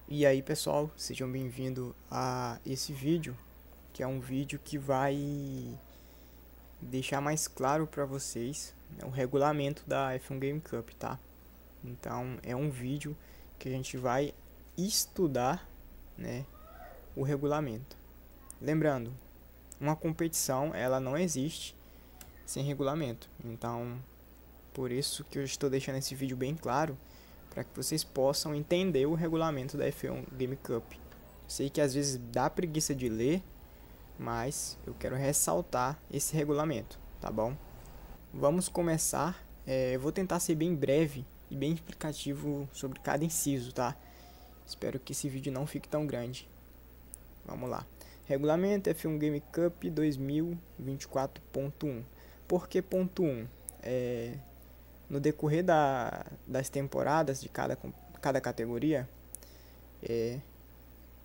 E aí pessoal, sejam bem-vindos a esse vídeo, que é um vídeo que vai deixar mais claro para vocês, né, o regulamento da F1 Game Cup, tá? Então é um vídeo que a gente vai estudar, né, o regulamento. Lembrando, uma competição ela não existe sem regulamento, então por isso que eu estou deixando esse vídeo bem claro, para que vocês possam entender o regulamento da F1 Game Cup. Sei que às vezes dá preguiça de ler, mas eu quero ressaltar esse regulamento, tá bom? Vamos começar. Eu vou tentar ser bem breve e bem explicativo sobre cada inciso, tá? Espero que esse vídeo não fique tão grande. Vamos lá. Regulamento F1 Game Cup 2024.1. Por que ponto 1? No decorrer das temporadas de cada categoria,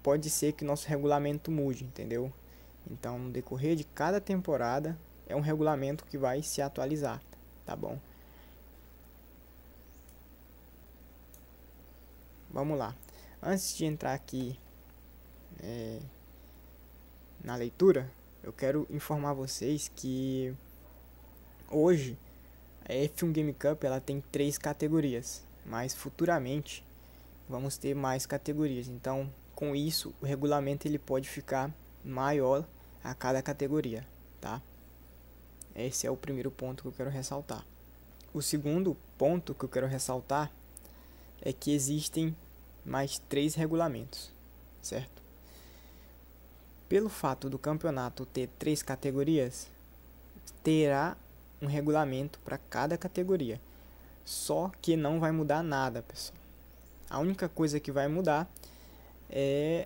pode ser que nosso regulamento mude, entendeu? Então, no decorrer de cada temporada, é um regulamento que vai se atualizar, tá bom? Vamos lá. Antes de entrar aqui na leitura, eu quero informar vocês que hoje a F1 Game Cup ela tem 3 categorias, mas futuramente vamos ter mais categorias. Então, com isso, o regulamento ele pode ficar maior a cada categoria, tá? Esse é o primeiro ponto que eu quero ressaltar. O segundo ponto que eu quero ressaltar é que existem mais 3 regulamentos, certo? Pelo fato do campeonato ter 3 categorias, terá um regulamento para cada categoria. Só que não vai mudar nada, pessoal. A única coisa que vai mudar é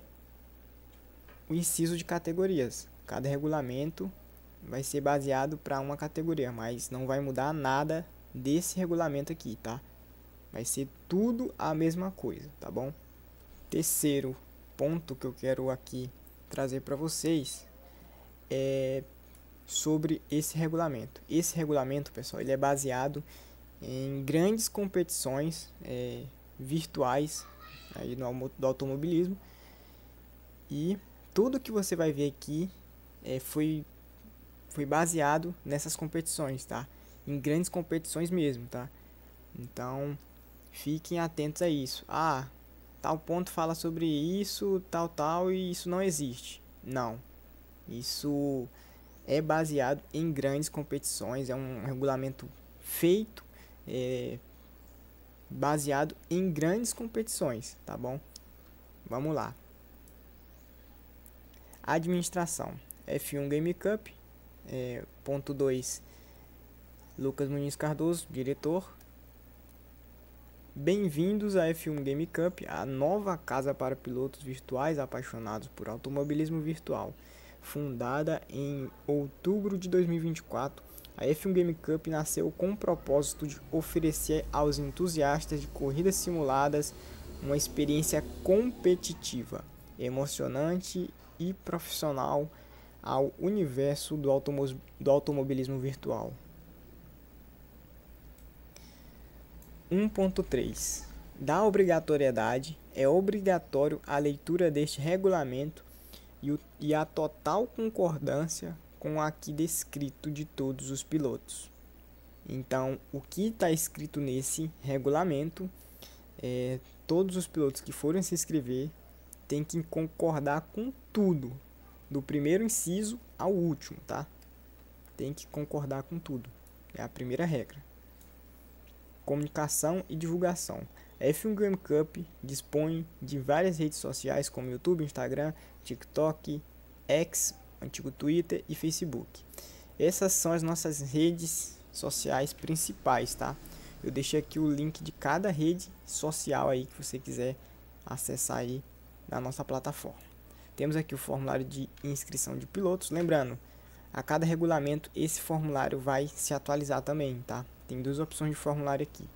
o inciso de categorias. Cada regulamento vai ser baseado para uma categoria, mas não vai mudar nada desse regulamento aqui, tá? Vai ser tudo a mesma coisa, tá bom? Terceiro ponto que eu quero aqui trazer para vocês é sobre esse regulamento. Esse regulamento, pessoal, ele é baseado em grandes competições virtuais aí do automobilismo, e tudo que você vai ver aqui foi baseado nessas competições, tá? Em grandes competições mesmo, tá? Então, fiquem atentos a isso. Ah, tal ponto fala sobre isso, tal, e isso não existe. Não. Isso é baseado em grandes competições, é um regulamento feito, baseado em grandes competições, tá bom? Vamos lá. Administração. F1 Game Cup, ponto 2, Lucas Muniz Cardoso, diretor. Bem-vindos à F1 Game Cup, a nova casa para pilotos virtuais apaixonados por automobilismo virtual. Fundada em outubro de 2024, a F1 Game Cup nasceu com o propósito de oferecer aos entusiastas de corridas simuladas uma experiência competitiva, emocionante e profissional ao universo do automobilismo virtual. 1.3. Da obrigatoriedade, é obrigatório a leitura deste regulamento e a total concordância com o aqui descrito de todos os pilotos. Então, o que está escrito nesse regulamento, todos os pilotos que forem se inscrever têm que concordar com tudo, do primeiro inciso ao último, tá? Tem que concordar com tudo, é a primeira regra. Comunicação e divulgação. A F1 Game Cup dispõe de várias redes sociais como YouTube, Instagram, TikTok, X, antigo Twitter e Facebook. Essas são as nossas redes sociais principais, tá? Eu deixei aqui o link de cada rede social aí que você quiser acessar aí na nossa plataforma. Temos aqui o formulário de inscrição de pilotos. Lembrando, a cada regulamento esse formulário vai se atualizar também, tá? Tem 2 opções de formulário aqui.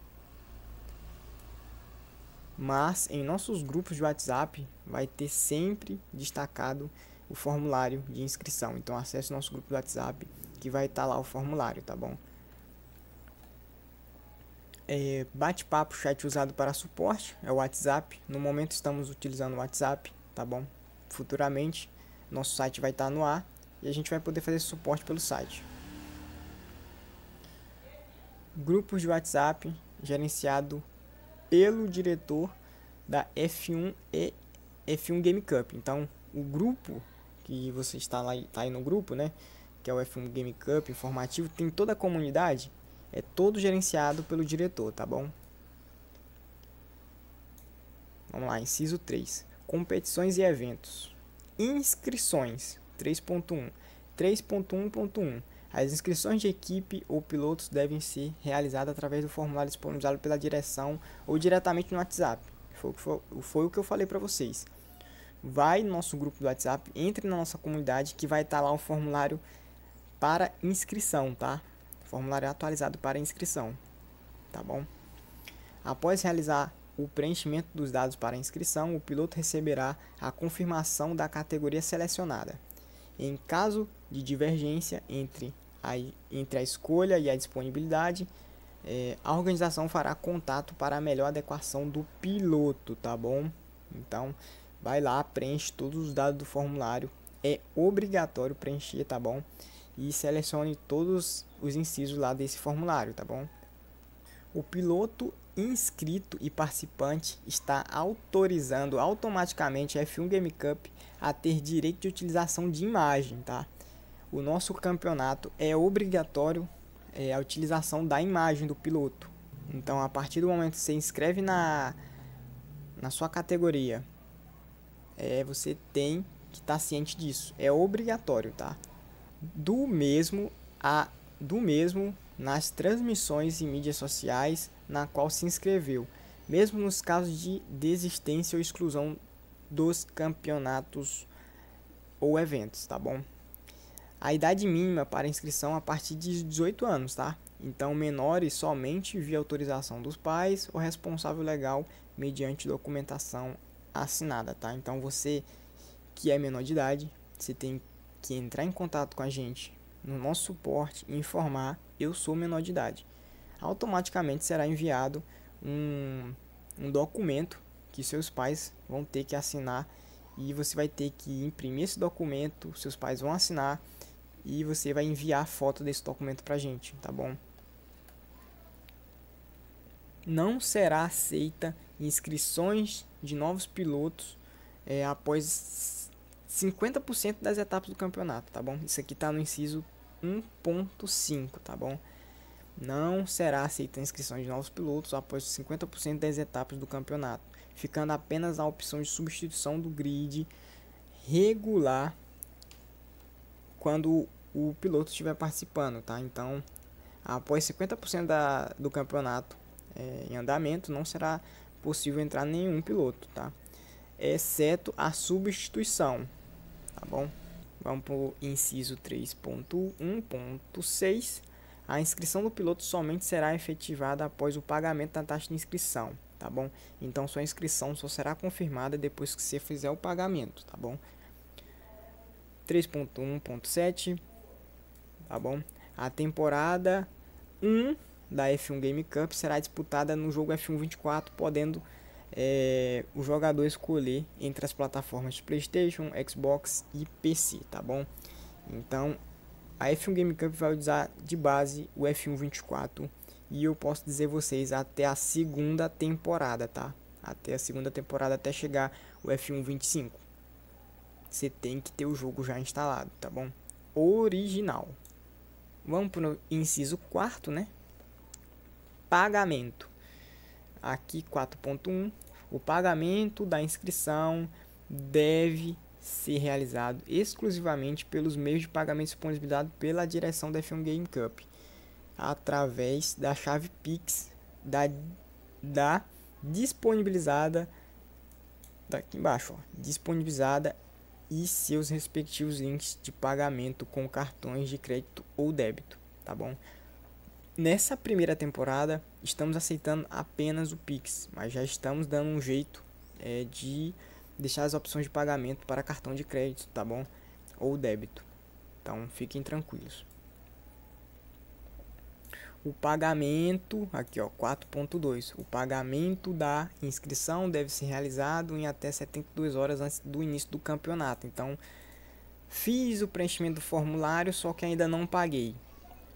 Mas em nossos grupos de WhatsApp vai ter sempre destacado o formulário de inscrição. Então acesse o nosso grupo de WhatsApp que vai estar lá o formulário, tá bom? Bate-papo, chat usado para suporte, é o WhatsApp. No momento estamos utilizando o WhatsApp, tá bom? Futuramente, nosso site vai estar no ar e a gente vai poder fazer suporte pelo site. Grupos de WhatsApp gerenciado pelo diretor da F1 e F1 Game Cup. Então, o grupo que você está lá, tá aí no grupo, né? Que é o F1 Game Cup informativo, tem toda a comunidade, é todo gerenciado pelo diretor, tá bom? Vamos lá, inciso 3. Competições e eventos. Inscrições. 3.1. 3.1.1. As inscrições de equipe ou pilotos devem ser realizadas através do formulário disponibilizado pela direção ou diretamente no WhatsApp. Foi o que eu falei para vocês. Vai no nosso grupo do WhatsApp, entre na nossa comunidade que vai estar lá o formulário para inscrição, tá? Formulário atualizado para inscrição, tá bom? Após realizar o preenchimento dos dados para a inscrição, o piloto receberá a confirmação da categoria selecionada. Em caso de divergência entre a escolha e a disponibilidade, a organização fará contato para a melhor adequação do piloto, tá bom? Então, vai lá, preenche todos os dados do formulário, é obrigatório preencher, tá bom? E selecione todos os incisos lá desse formulário, tá bom? O piloto inscrito e participante está autorizando automaticamente a F1 Game Cup a ter direito de utilização de imagem, tá? O nosso campeonato é obrigatório a utilização da imagem do piloto. Então, a partir do momento que você inscreve na sua categoria, você tem que estar ciente disso. É obrigatório, tá? Do mesmo nas transmissões em mídias sociais na qual se inscreveu, mesmo nos casos de desistência ou exclusão dos campeonatos ou eventos, tá bom? A idade mínima para inscrição a partir de 18 anos, tá? Então, menores somente via autorização dos pais ou responsável legal mediante documentação assinada, tá? Então, você que é menor de idade, você tem que entrar em contato com a gente no nosso suporte e informar: eu sou menor de idade. Automaticamente será enviado um documento que seus pais vão ter que assinar e você vai ter que imprimir esse documento, seus pais vão assinar e você vai enviar a foto desse documento pra gente, tá bom? Não será aceita inscrições de novos pilotos após 50% das etapas do campeonato, tá bom? Isso aqui tá no inciso 1.5, tá bom? Não será aceita a inscrição de novos pilotos após 50% das etapas do campeonato, ficando apenas a opção de substituição do grid regular quando o piloto estiver participando, tá? Então, após 50% do campeonato em andamento, não será possível entrar nenhum piloto, tá? Exceto a substituição, tá bom? Vamos para o inciso 3.1.6. A inscrição do piloto somente será efetivada após o pagamento da taxa de inscrição, tá bom? Então, sua inscrição só será confirmada depois que você fizer o pagamento, tá bom? 3.1.7, tá bom? A temporada 1 da F1 Game Cup será disputada no jogo F1 24, podendo o jogador escolher entre as plataformas de PlayStation, Xbox e PC, tá bom? Então, a F1 Game Cup vai usar de base o F1 24 e eu posso dizer vocês até a segunda temporada, tá? Até a segunda temporada, até chegar o F1 25. Você tem que ter o jogo já instalado, tá bom? Original. Vamos para o inciso 4, né? Pagamento. Aqui 4.1. O pagamento da inscrição deve ser realizado exclusivamente pelos meios de pagamento disponibilizados pela direção da F1 Game Cup, através da chave Pix da disponibilizada daqui embaixo, ó, disponibilizada e seus respectivos links de pagamento com cartões de crédito ou débito, tá bom? Nessa primeira temporada estamos aceitando apenas o Pix, mas já estamos dando um jeito de deixar as opções de pagamento para cartão de crédito, tá bom? Ou débito. Então fiquem tranquilos. O pagamento, aqui ó, 4.2, o pagamento da inscrição deve ser realizado em até 72 horas antes do início do campeonato. Então, fiz o preenchimento do formulário, só que ainda não paguei.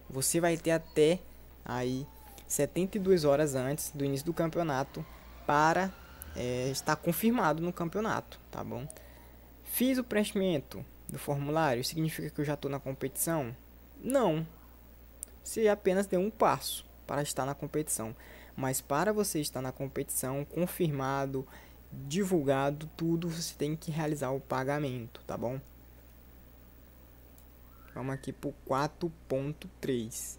Você vai ter até aí 72 horas antes do início do campeonato para estar confirmado no campeonato, tá bom? Fiz o preenchimento do formulário, significa que eu já estou na competição? Não. Você apenas deu um passo para estar na competição. Mas para você estar na competição, confirmado, divulgado, tudo, você tem que realizar o pagamento, tá bom? Vamos aqui para o 4.3.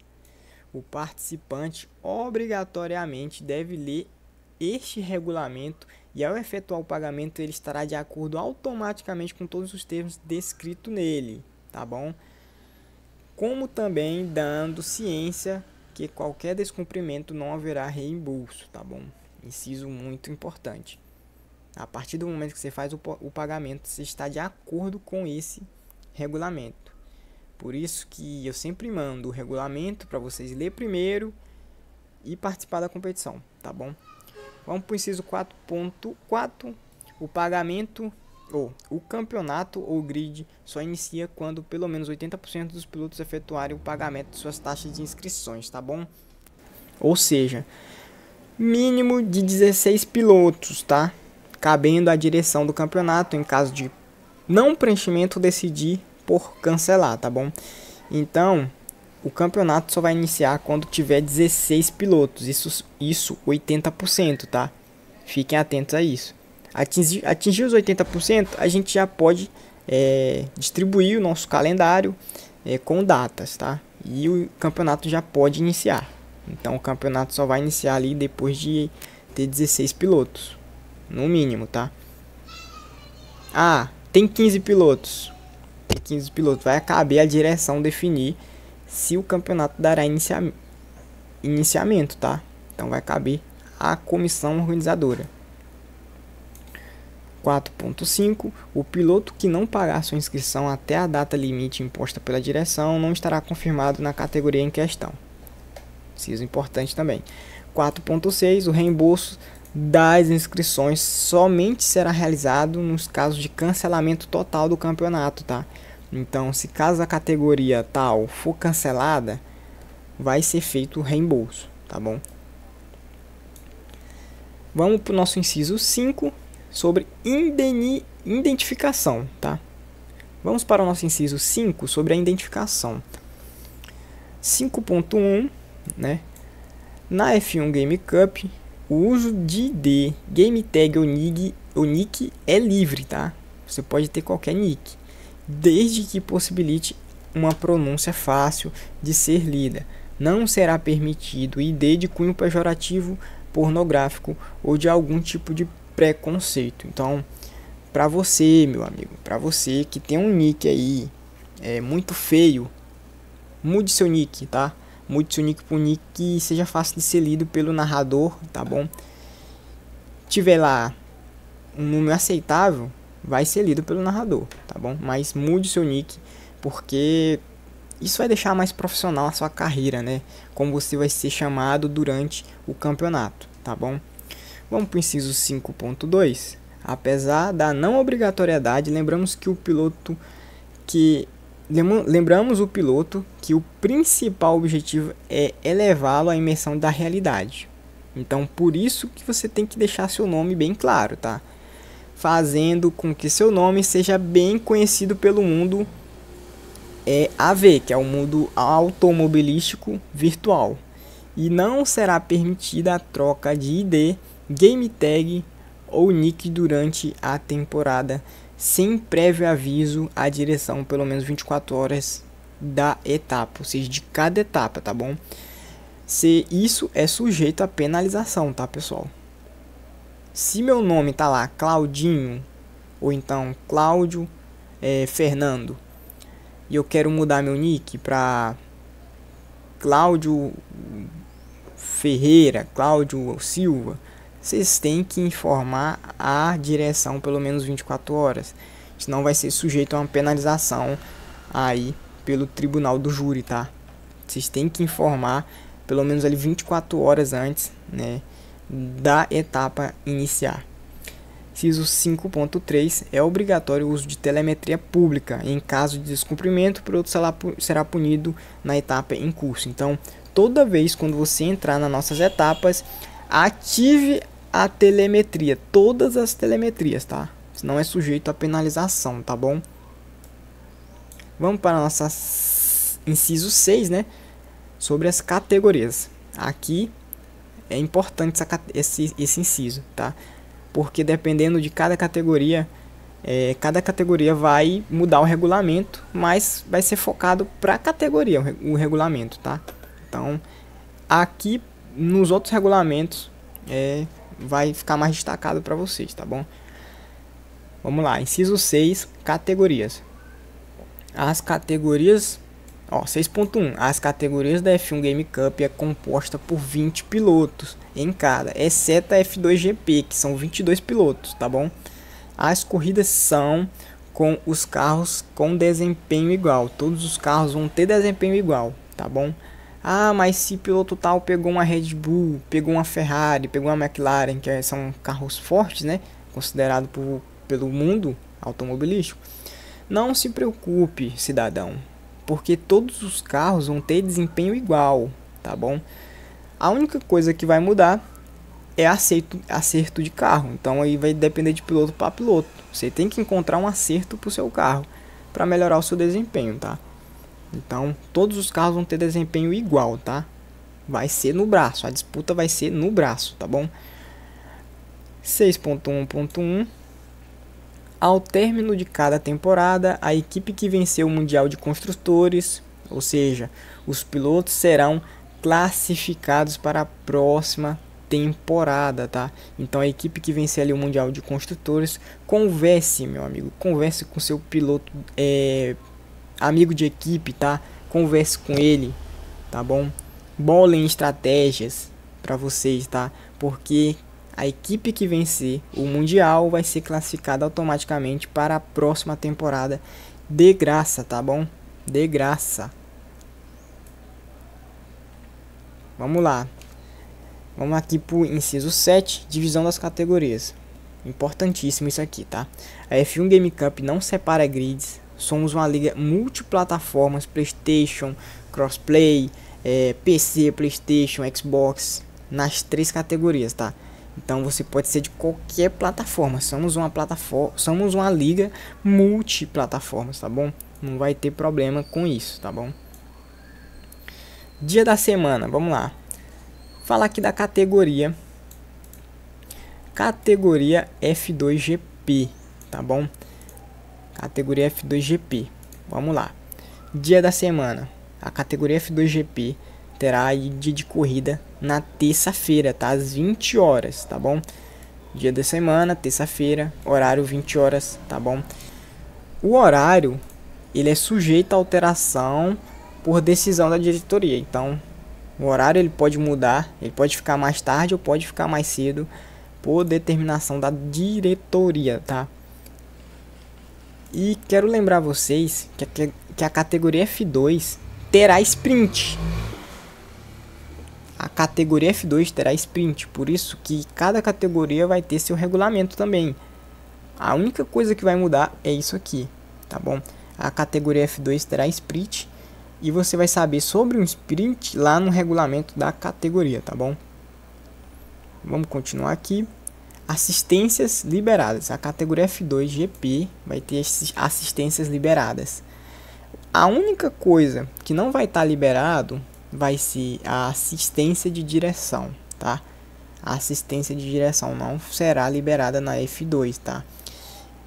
O participante obrigatoriamente deve ler este regulamento e ao efetuar o pagamento ele estará de acordo automaticamente com todos os termos descritos nele, tá bom? Como também dando ciência que qualquer descumprimento não haverá reembolso, tá bom? Inciso muito importante. A partir do momento que você faz o pagamento, você está de acordo com esse regulamento. Por isso que eu sempre mando o regulamento para vocês ler primeiro e participar da competição, tá bom? Vamos para o inciso 4.4. O pagamento o campeonato ou grid só inicia quando pelo menos 80% dos pilotos efetuarem o pagamento de suas taxas de inscrições, tá bom? Ou seja, mínimo de 16 pilotos, tá? Cabendo à direção do campeonato, em caso de não preenchimento, decidir por cancelar, tá bom? Então, o campeonato só vai iniciar quando tiver 16 pilotos, isso 80%, tá? Fiquem atentos a isso. Atingir os 80%, a gente já pode distribuir o nosso calendário com datas, tá? E o campeonato já pode iniciar. Então o campeonato só vai iniciar ali depois de ter 16 pilotos, no mínimo, tá? Ah, tem 15 pilotos. Tem 15 pilotos. Vai caber a direção definir se o campeonato dará iniciamento, tá? Então vai caber à comissão organizadora. 4.5. O piloto que não pagar sua inscrição até a data limite imposta pela direção não estará confirmado na categoria em questão. Inciso importante também. 4.6. O reembolso das inscrições somente será realizado nos casos de cancelamento total do campeonato, tá? Então, se caso a categoria tal for cancelada, vai ser feito o reembolso, tá bom? Vamos para o nosso inciso 5. Sobre identificação, tá? Vamos para o nosso inciso 5 sobre a identificação. 5.1, né? Na F1 Game Cup, o uso de ID, Game Tag ou nick é livre, tá? Você pode ter qualquer nick, desde que possibilite uma pronúncia fácil de ser lida. Não será permitido ID de cunho pejorativo, pornográfico ou de algum tipo de preconceito. Então, para você, meu amigo, para você que tem um nick aí muito feio, mude seu nick, tá? Mude seu nick para um nick que seja fácil de ser lido pelo narrador, tá bom? Tiver lá um número aceitável, vai ser lido pelo narrador, tá bom? Mas mude seu nick, porque isso vai deixar mais profissional a sua carreira, né? Como você vai ser chamado durante o campeonato, tá bom? Vamos para o inciso 5.2. Apesar da não obrigatoriedade, lembramos o piloto que o principal objetivo é elevá-lo à imersão da realidade. Então, por isso que você tem que deixar seu nome bem claro, tá? Fazendo com que seu nome seja bem conhecido pelo mundo AV, que é o mundo automobilístico virtual. E não será permitida a troca de ID, Game Tag ou nick durante a temporada sem prévio aviso à direção pelo menos 24 horas da etapa, ou seja, de cada etapa, tá bom? Se isso é sujeito a penalização, tá, pessoal? Se meu nome tá lá Claudinho ou então Cláudio Fernando e eu quero mudar meu nick para Cláudio Ferreira, Cláudio Silva, vocês têm que informar a direção pelo menos 24 horas. Senão vai ser sujeito a uma penalização aí pelo tribunal do júri, tá? Vocês têm que informar pelo menos ali 24 horas antes, né, da etapa iniciar. Inciso 5.3 é obrigatório o uso de telemetria pública. Em caso de descumprimento, o produto será punido na etapa em curso. Então, toda vez quando você entrar nas nossas etapas, ative a telemetria, todas as telemetrias, tá? Senão é sujeito a penalização, tá bom? Vamos para a nossa inciso 6, né? Sobre as categorias. Aqui é importante esse inciso, tá? Porque dependendo de cada categoria vai mudar o regulamento, mas vai ser focado para a categoria o regulamento, tá? Então, aqui nos outros regulamentos vai ficar mais destacado para vocês, tá bom? Vamos lá, inciso 6, categorias. As categorias, 6.1, as categorias da F1 Game Cup é composta por 20 pilotos em cada, exceto a F2 GP, que são 22 pilotos, tá bom? As corridas são com os carros com desempenho igual, todos os carros vão ter desempenho igual, tá bom? Ah, mas se piloto tal pegou uma Red Bull, pegou uma Ferrari, pegou uma McLaren, que são carros fortes, né? Considerado pelo mundo automobilístico. Não se preocupe, cidadão, porque todos os carros vão ter desempenho igual, tá bom? A única coisa que vai mudar é acerto de carro. Então aí vai depender de piloto para piloto. Você tem que encontrar um acerto para o seu carro para melhorar o seu desempenho, tá? Então todos os carros vão ter desempenho igual, tá? Vai ser no braço, a disputa vai ser no braço, tá bom? 6.1.1 Ao término de cada temporada, a equipe que venceu o Mundial de Construtores, ou seja, os pilotos serão classificados para a próxima temporada, tá? Então a equipe que vencer ali o Mundial de Construtores, converse, meu amigo, converse com seu piloto, amigo de equipe, tá? Converse com ele, tá bom? Bolem estratégias para vocês, tá? Porque a equipe que vencer o Mundial vai ser classificada automaticamente para a próxima temporada de graça, tá bom? De graça. Vamos lá. Vamos aqui para o inciso 7, divisão das categorias. Importantíssimo isso aqui, tá? A F1 Game Cup não separa grids. Somos uma liga multiplataformas, PlayStation, Crossplay, PC, PlayStation, Xbox, nas 3 categorias, tá? Então você pode ser de qualquer plataforma. Somos uma liga multiplataformas, tá bom? Não vai ter problema com isso, tá bom? Dia da semana, vamos lá. Falar aqui da categoria F2GP, tá bom? Categoria F2GP. Vamos lá. Dia da semana. A categoria F2GP terá aí dia de corrida na terça-feira, tá? Às 20 horas, tá bom? Dia da semana, terça-feira, horário 20 horas, tá bom? O horário, ele é sujeito a alteração por decisão da diretoria. Então, o horário ele pode mudar, ele pode ficar mais tarde ou pode ficar mais cedo por determinação da diretoria, tá? E quero lembrar vocês que a categoria F2 terá sprint. A categoria F2 terá sprint, por isso que cada categoria vai ter seu regulamento também. A única coisa que vai mudar é isso aqui, tá bom? A categoria F2 terá sprint e você vai saber sobre um sprint lá no regulamento da categoria, tá bom? Vamos continuar aqui. Assistências liberadas. A categoria F2 GP vai ter assistências liberadas. A única coisa que não vai estar liberado vai ser a assistência de direção, tá? A assistência de direção não será liberada na F2, tá?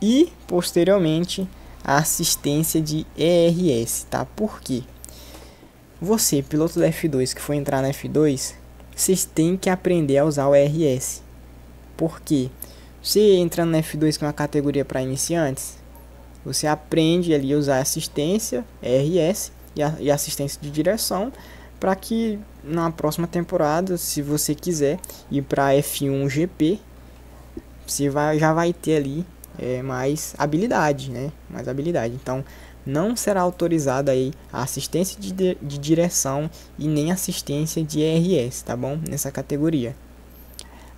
E posteriormente a assistência de ERS, tá? Por quê? Você, piloto da F2 que for entrar na F2, vocês têm que aprender a usar o ERS. Por quê? Você entrando na F2 que é uma categoria para iniciantes, você aprende ali a usar assistência, ERS e assistência de direção, para que na próxima temporada, se você quiser ir para F1 GP, você já vai ter ali mais habilidade, né? Mais habilidade. Então, não será autorizada aí a assistência de direção e nem assistência de RS, tá bom? Nessa categoria.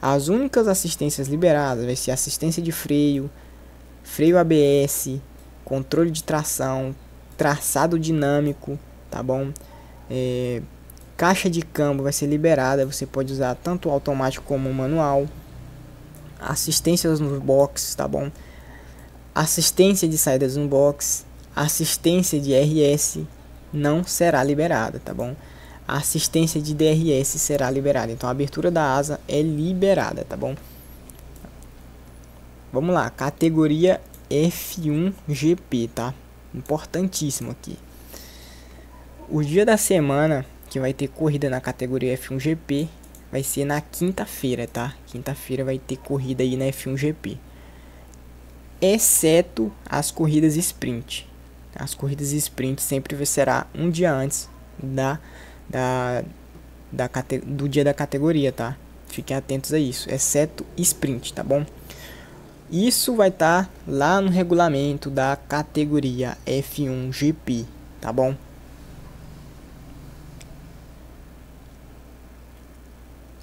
As únicas assistências liberadas vai ser assistência de freio, freio ABS, controle de tração, traçado dinâmico, tá bom? Caixa de câmbio vai ser liberada, você pode usar tanto o automático como o manual. Assistências no box, tá bom? Assistência de saídas no box, assistência de RS não será liberada, tá bom? A assistência de DRS será liberada, então a abertura da asa é liberada, tá bom? Vamos lá, categoria F1 GP, tá? Importantíssimo aqui. O dia da semana que vai ter corrida na categoria F1 GP vai ser na quinta-feira, tá? Quinta-feira vai ter corrida aí na F1 GP. Exceto as corridas sprint. As corridas sprint sempre será um dia antes do dia da categoria, tá? Fiquem atentos a isso, exceto sprint, tá bom? Isso vai estar lá no regulamento da categoria F1 GP, tá bom?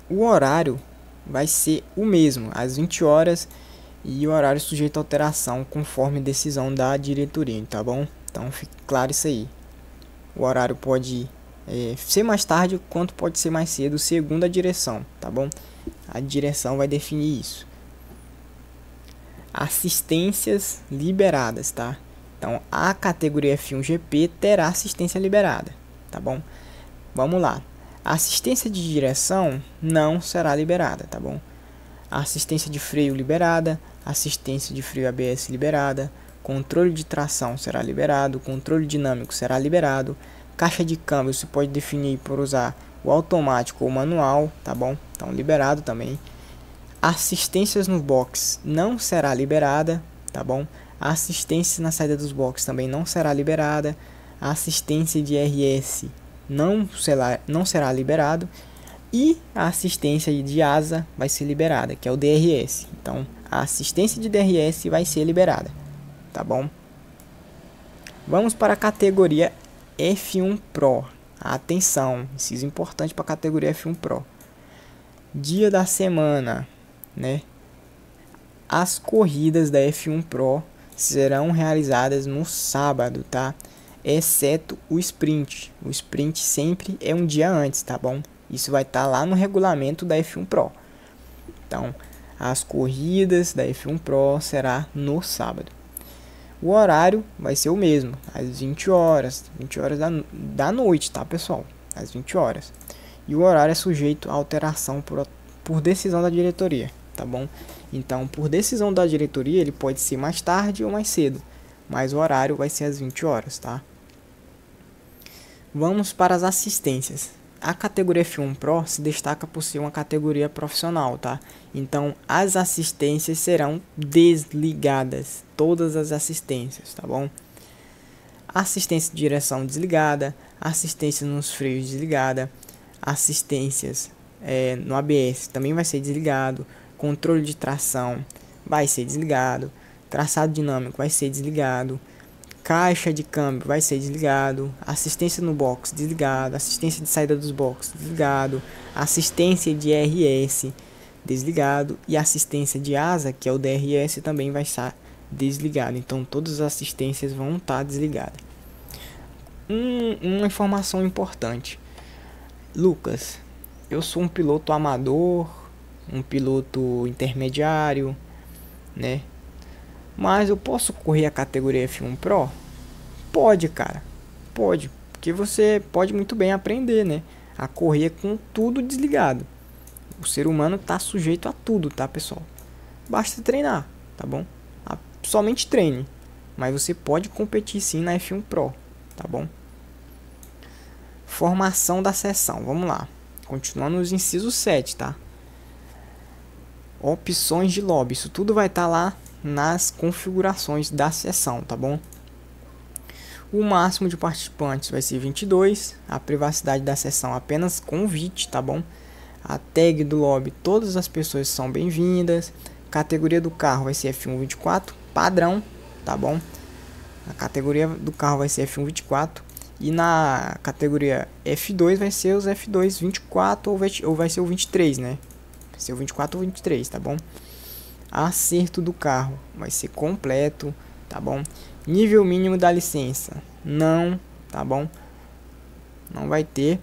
O horário vai ser o mesmo, às 20 horas, e o horário sujeito a alteração conforme decisão da diretoria, tá bom? Então fique claro isso aí. O horário pode ser mais tarde, quanto pode ser mais cedo, segundo a direção, tá bom? A direção vai definir isso. Assistências liberadas, tá? Então a categoria F1 GP terá assistência liberada, tá bom? Vamos lá. A assistência de direção não será liberada, tá bom? A assistência de freio liberada, assistência de freio ABS liberada, controle de tração será liberado, controle dinâmico será liberado, caixa de câmbio você pode definir por usar o automático ou manual, tá bom? Então liberado também. Assistências no box não será liberada, tá bom? A assistência na saída dos boxes também não será liberada. A assistência de RS não será liberado. E a assistência de asa vai ser liberada, que é o DRS. Então, a assistência de DRS vai ser liberada, tá bom? Vamos para a categoria F1 Pro. Atenção, inciso importante para a categoria F1 Pro. Dia da semana, né? As corridas da F1 Pro serão realizadas no sábado, tá? Exceto o sprint. O sprint sempre é um dia antes, tá bom? Isso vai estar lá no regulamento da F1 Pro. Então, as corridas da F1 Pro será no sábado. O horário vai ser o mesmo, às 20 horas da noite, tá, pessoal? Às 20 horas. E o horário é sujeito a alteração por decisão da diretoria, tá bom? Então, por decisão da diretoria, ele pode ser mais tarde ou mais cedo, mas o horário vai ser às 20 horas, tá? Vamos para as assistências. A categoria F1 Pro se destaca por ser uma categoria profissional, tá? Então, as assistências serão desligadas, todas as assistências, tá bom? Assistência de direção desligada, assistência nos freios desligada, assistências no ABS também vai ser desligado, controle de tração vai ser desligado, traçado dinâmico vai ser desligado, caixa de câmbio vai ser desligado, assistência no box desligado, assistência de saída dos boxes desligado, assistência de RS desligado e assistência de asa, que é o DRS, também vai estar desligado. Então todas as assistências vão estar desligadas. Uma informação importante, Lucas, eu sou um piloto amador, um piloto intermediário, né? Mas eu posso correr a categoria F1 Pro? Pode, cara. Pode. Porque você pode muito bem aprender, né? A correr com tudo desligado. O ser humano tá sujeito a tudo, tá, pessoal? Basta treinar, tá bom? Somente treine. Mas você pode competir sim na F1 Pro, tá bom? Formação da sessão. Vamos lá. Continuando nos incisos 7, tá? Opções de lobby. Isso tudo vai estar lá nas configurações da sessão, tá bom? O máximo de participantes vai ser 22, a privacidade da sessão apenas convite, tá bom? A tag do lobby, todas as pessoas são bem-vindas. Categoria do carro vai ser F1 24, padrão, tá bom? A categoria do carro vai ser F1 24 e na categoria F2 vai ser os F2 24 ou vai ser o 23, né? Vai ser o 24 ou 23, tá bom? Acerto do carro vai ser completo, tá bom? Nível mínimo da licença, não, tá bom? Não vai ter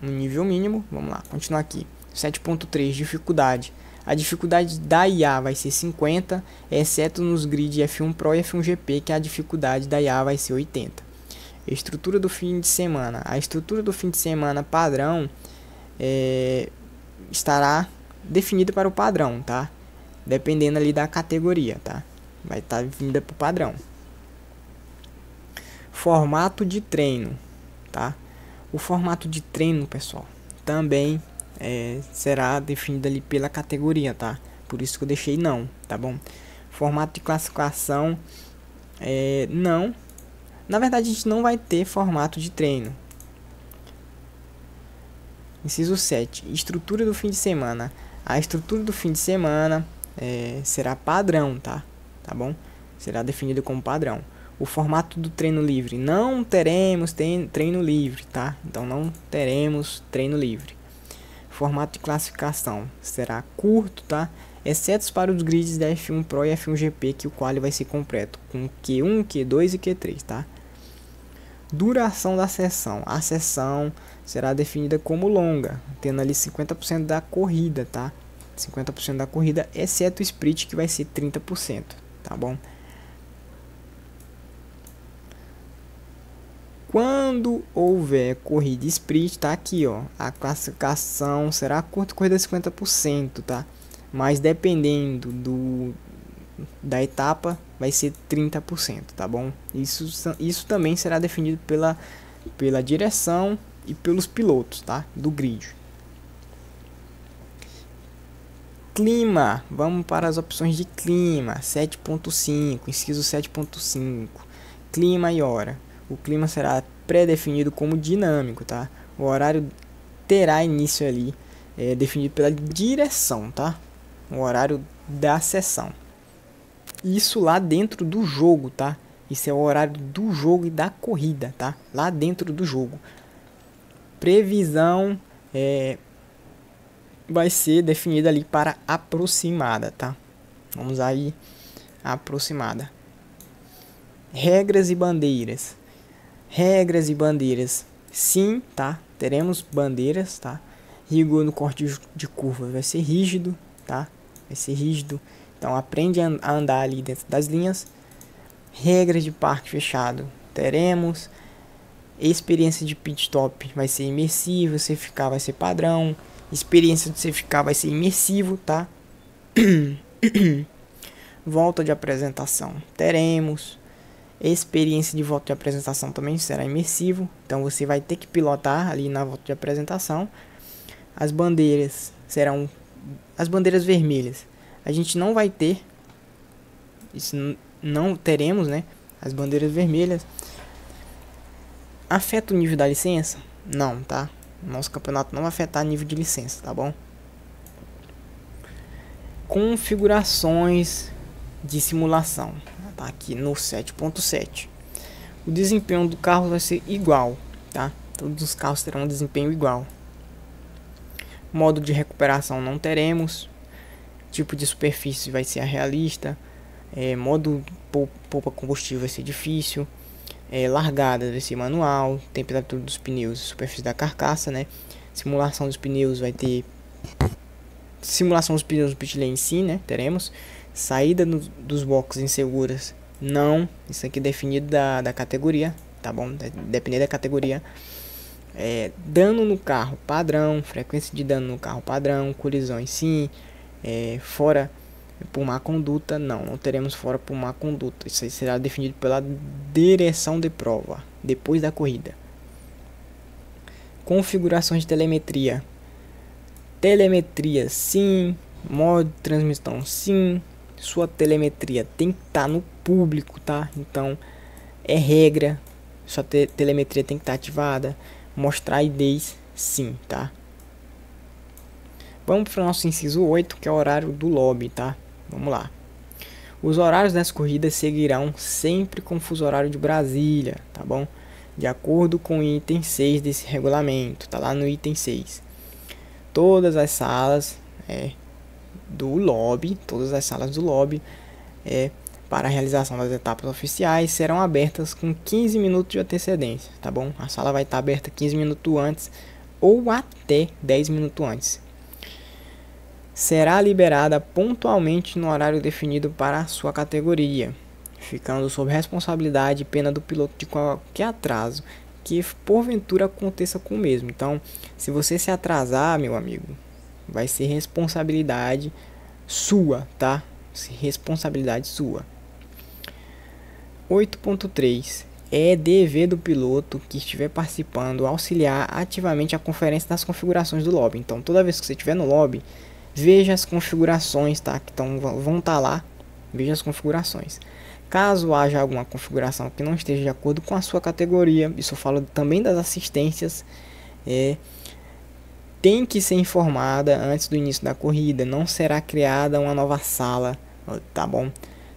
um nível mínimo. Vamos lá, continuar aqui. 7.3, dificuldade. A dificuldade da IA vai ser 50, exceto nos grids F1 Pro e F1 GP, que a dificuldade da IA vai ser 80. Estrutura do fim de semana. A estrutura do fim de semana padrão estará definida para o padrão, tá? Dependendo ali da categoria, tá? Vai estar definida para o padrão. Formato de treino, tá? O formato de treino, pessoal, também será definido ali pela categoria, tá? Por isso que eu deixei não, tá bom? Formato de classificação, não. Na verdade, a gente não vai ter formato de treino. Inciso 7. Estrutura do fim de semana. A estrutura do fim de semana será padrão, tá? Tá bom? Será definido como padrão. O formato do treino livre. Não teremos treino livre, tá? Então não teremos treino livre. Formato de classificação será curto, tá? Exceto para os grids da F1 Pro e F1 GP, que o quali vai ser completo com Q1, Q2 e Q3, tá? Duração da sessão. A sessão será definida como longa, tendo ali 50% da corrida, tá? 50% da corrida, exceto o sprint, que vai ser 30%, tá bom? Quando houver corrida sprint, tá aqui, ó. A classificação será curta, corrida 50%, tá? Mas dependendo da etapa, vai ser 30%, tá bom? Isso também será definido pela direção e pelos pilotos, tá? Do grid. Clima, vamos para as opções de clima. 7.5, inciso 7.5. Clima e hora. O clima será pré-definido como dinâmico, tá? O horário terá início ali, definido pela direção, tá? O horário da sessão. Isso lá dentro do jogo, tá? Isso é o horário do jogo e da corrida, tá? Lá dentro do jogo. Previsão vai ser definida ali para aproximada, tá? Vamos aí, aproximada. Regras e bandeiras. Regras e bandeiras, sim, tá? Teremos bandeiras, tá? Rigor no corte de curva vai ser rígido, tá? Vai ser rígido. Então aprende a andar ali dentro das linhas. Regras de parque fechado, teremos. Experiência de pit stop vai ser imersivo, safety vai ser padrão. Experiência de safety vai ser imersivo, tá? Volta de apresentação, teremos. Experiência de volta de apresentação também será imersivo. Então você vai ter que pilotar ali na volta de apresentação. As bandeiras serão as bandeiras vermelhas. A gente não vai ter. Isso não teremos, né? As bandeiras vermelhas. Afeta o nível da licença? Não, tá? Nosso campeonato não vai afetar nível de licença, tá bom? Configurações de simulação. Tá aqui no 7.7. O desempenho do carro vai ser igual, tá? Todos os carros terão um desempenho igual. Modo de recuperação não teremos. Tipo de superfície vai ser a realista. Modo poupa combustível vai ser difícil. Largada vai ser manual. Temperatura dos pneus, superfície da carcaça, né? Simulação dos pneus vai ter. Simulação dos pneus do pit lane, sim, né? Teremos. Saída dos boxes inseguras, não. Isso aqui é definido da categoria, tá bom? Depender da categoria. Dano no carro padrão, frequência de dano no carro padrão, colisões sim. Fora por má conduta, não teremos fora por má conduta. Isso aí será definido pela direção de prova depois da corrida. Configurações de telemetria. Telemetria sim, modo de transmissão sim. Sua telemetria tem que estar no público, tá? Então é regra. Sua telemetria tem que estar ativada. Mostrar IDs sim, tá? Vamos para o nosso inciso 8, que é o horário do lobby, tá? Vamos lá. Os horários das corridas seguirão sempre com o fuso horário de Brasília, tá bom? De acordo com o item 6 desse regulamento, tá lá no item 6. Todas as salas do lobby, para a realização das etapas oficiais serão abertas com 15 minutos de antecedência, tá bom? A sala vai estar aberta 15 minutos antes ou até 10 minutos antes. Será liberada pontualmente no horário definido para a sua categoria, ficando sob responsabilidade e pena do piloto de qualquer atraso que porventura aconteça com o mesmo. Então, se você se atrasar, meu amigo, vai ser responsabilidade sua, tá? Responsabilidade sua. 8.3. É dever do piloto que estiver participando auxiliar ativamente a conferência das configurações do lobby. Então, toda vez que você estiver no lobby, veja as configurações, tá? Que vão estar lá. Veja as configurações. Caso haja alguma configuração que não esteja de acordo com a sua categoria, isso eu falo também das assistências, tem que ser informada antes do início da corrida. Não será criada uma nova sala, tá bom?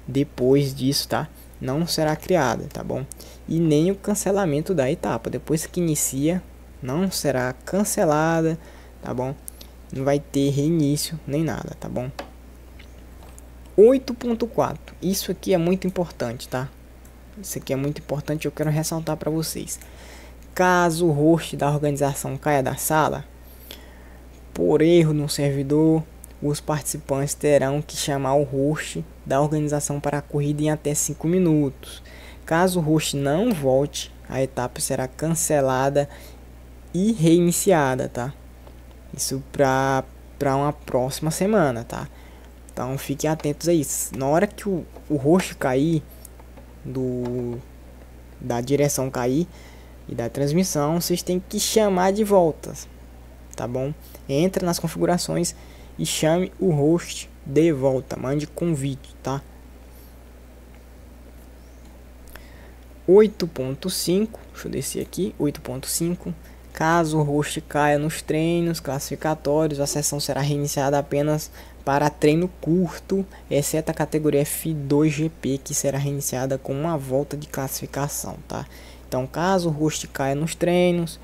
Depois disso, tá? Não será criada, tá bom? E nem o cancelamento da etapa. Depois que inicia, não será cancelada, tá bom? Não vai ter reinício nem nada, tá bom? 8.4. Isso aqui é muito importante, tá? Isso aqui é muito importante, eu quero ressaltar para vocês. Caso o host da organização caia da sala, por erro no servidor, os participantes terão que chamar o host da organização para a corrida em até 5 minutos. Caso o host não volte, a etapa será cancelada e reiniciada, tá? Isso para uma próxima semana, tá? Então fiquem atentos a isso. Na hora que o host cair, da direção cair e da transmissão, vocês têm que chamar de volta, tá bom? Entra nas configurações e chame o host de volta, mande convite, tá? 8.5, deixa eu descer aqui, 8.5. Caso o host caia nos treinos classificatórios, a sessão será reiniciada apenas para treino curto, exceto a categoria F2GP, que será reiniciada com uma volta de classificação, tá? Então, caso o host caia nos treinos,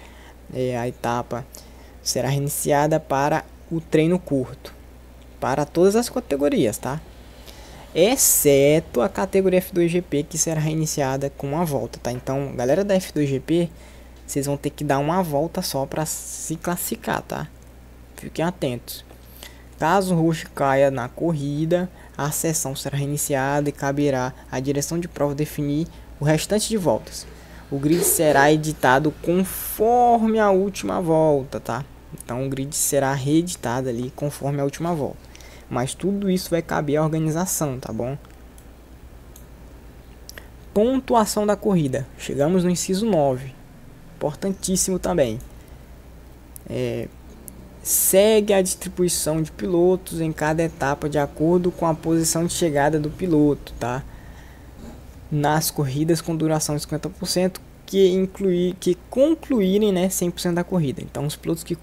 a etapa será reiniciada para o treino curto, para todas as categorias, tá? Exceto a categoria F2GP, que será reiniciada com uma volta, tá? Então, galera da F2GP, vocês vão ter que dar uma volta só para se classificar, tá? Fiquem atentos. Caso o host caia na corrida, a sessão será reiniciada e caberá à direção de prova definir o restante de voltas. O grid será editado conforme a última volta, tá? Então o grid será reeditado ali conforme a última volta. Mas tudo isso vai caber à organização, tá bom? Pontuação da corrida. Chegamos no inciso 9. Importantíssimo também. Segue a distribuição de pilotos em cada etapa de acordo com a posição de chegada do piloto, tá? Nas corridas com duração de 50% que concluírem, né, 100% da corrida. Então os pilotos que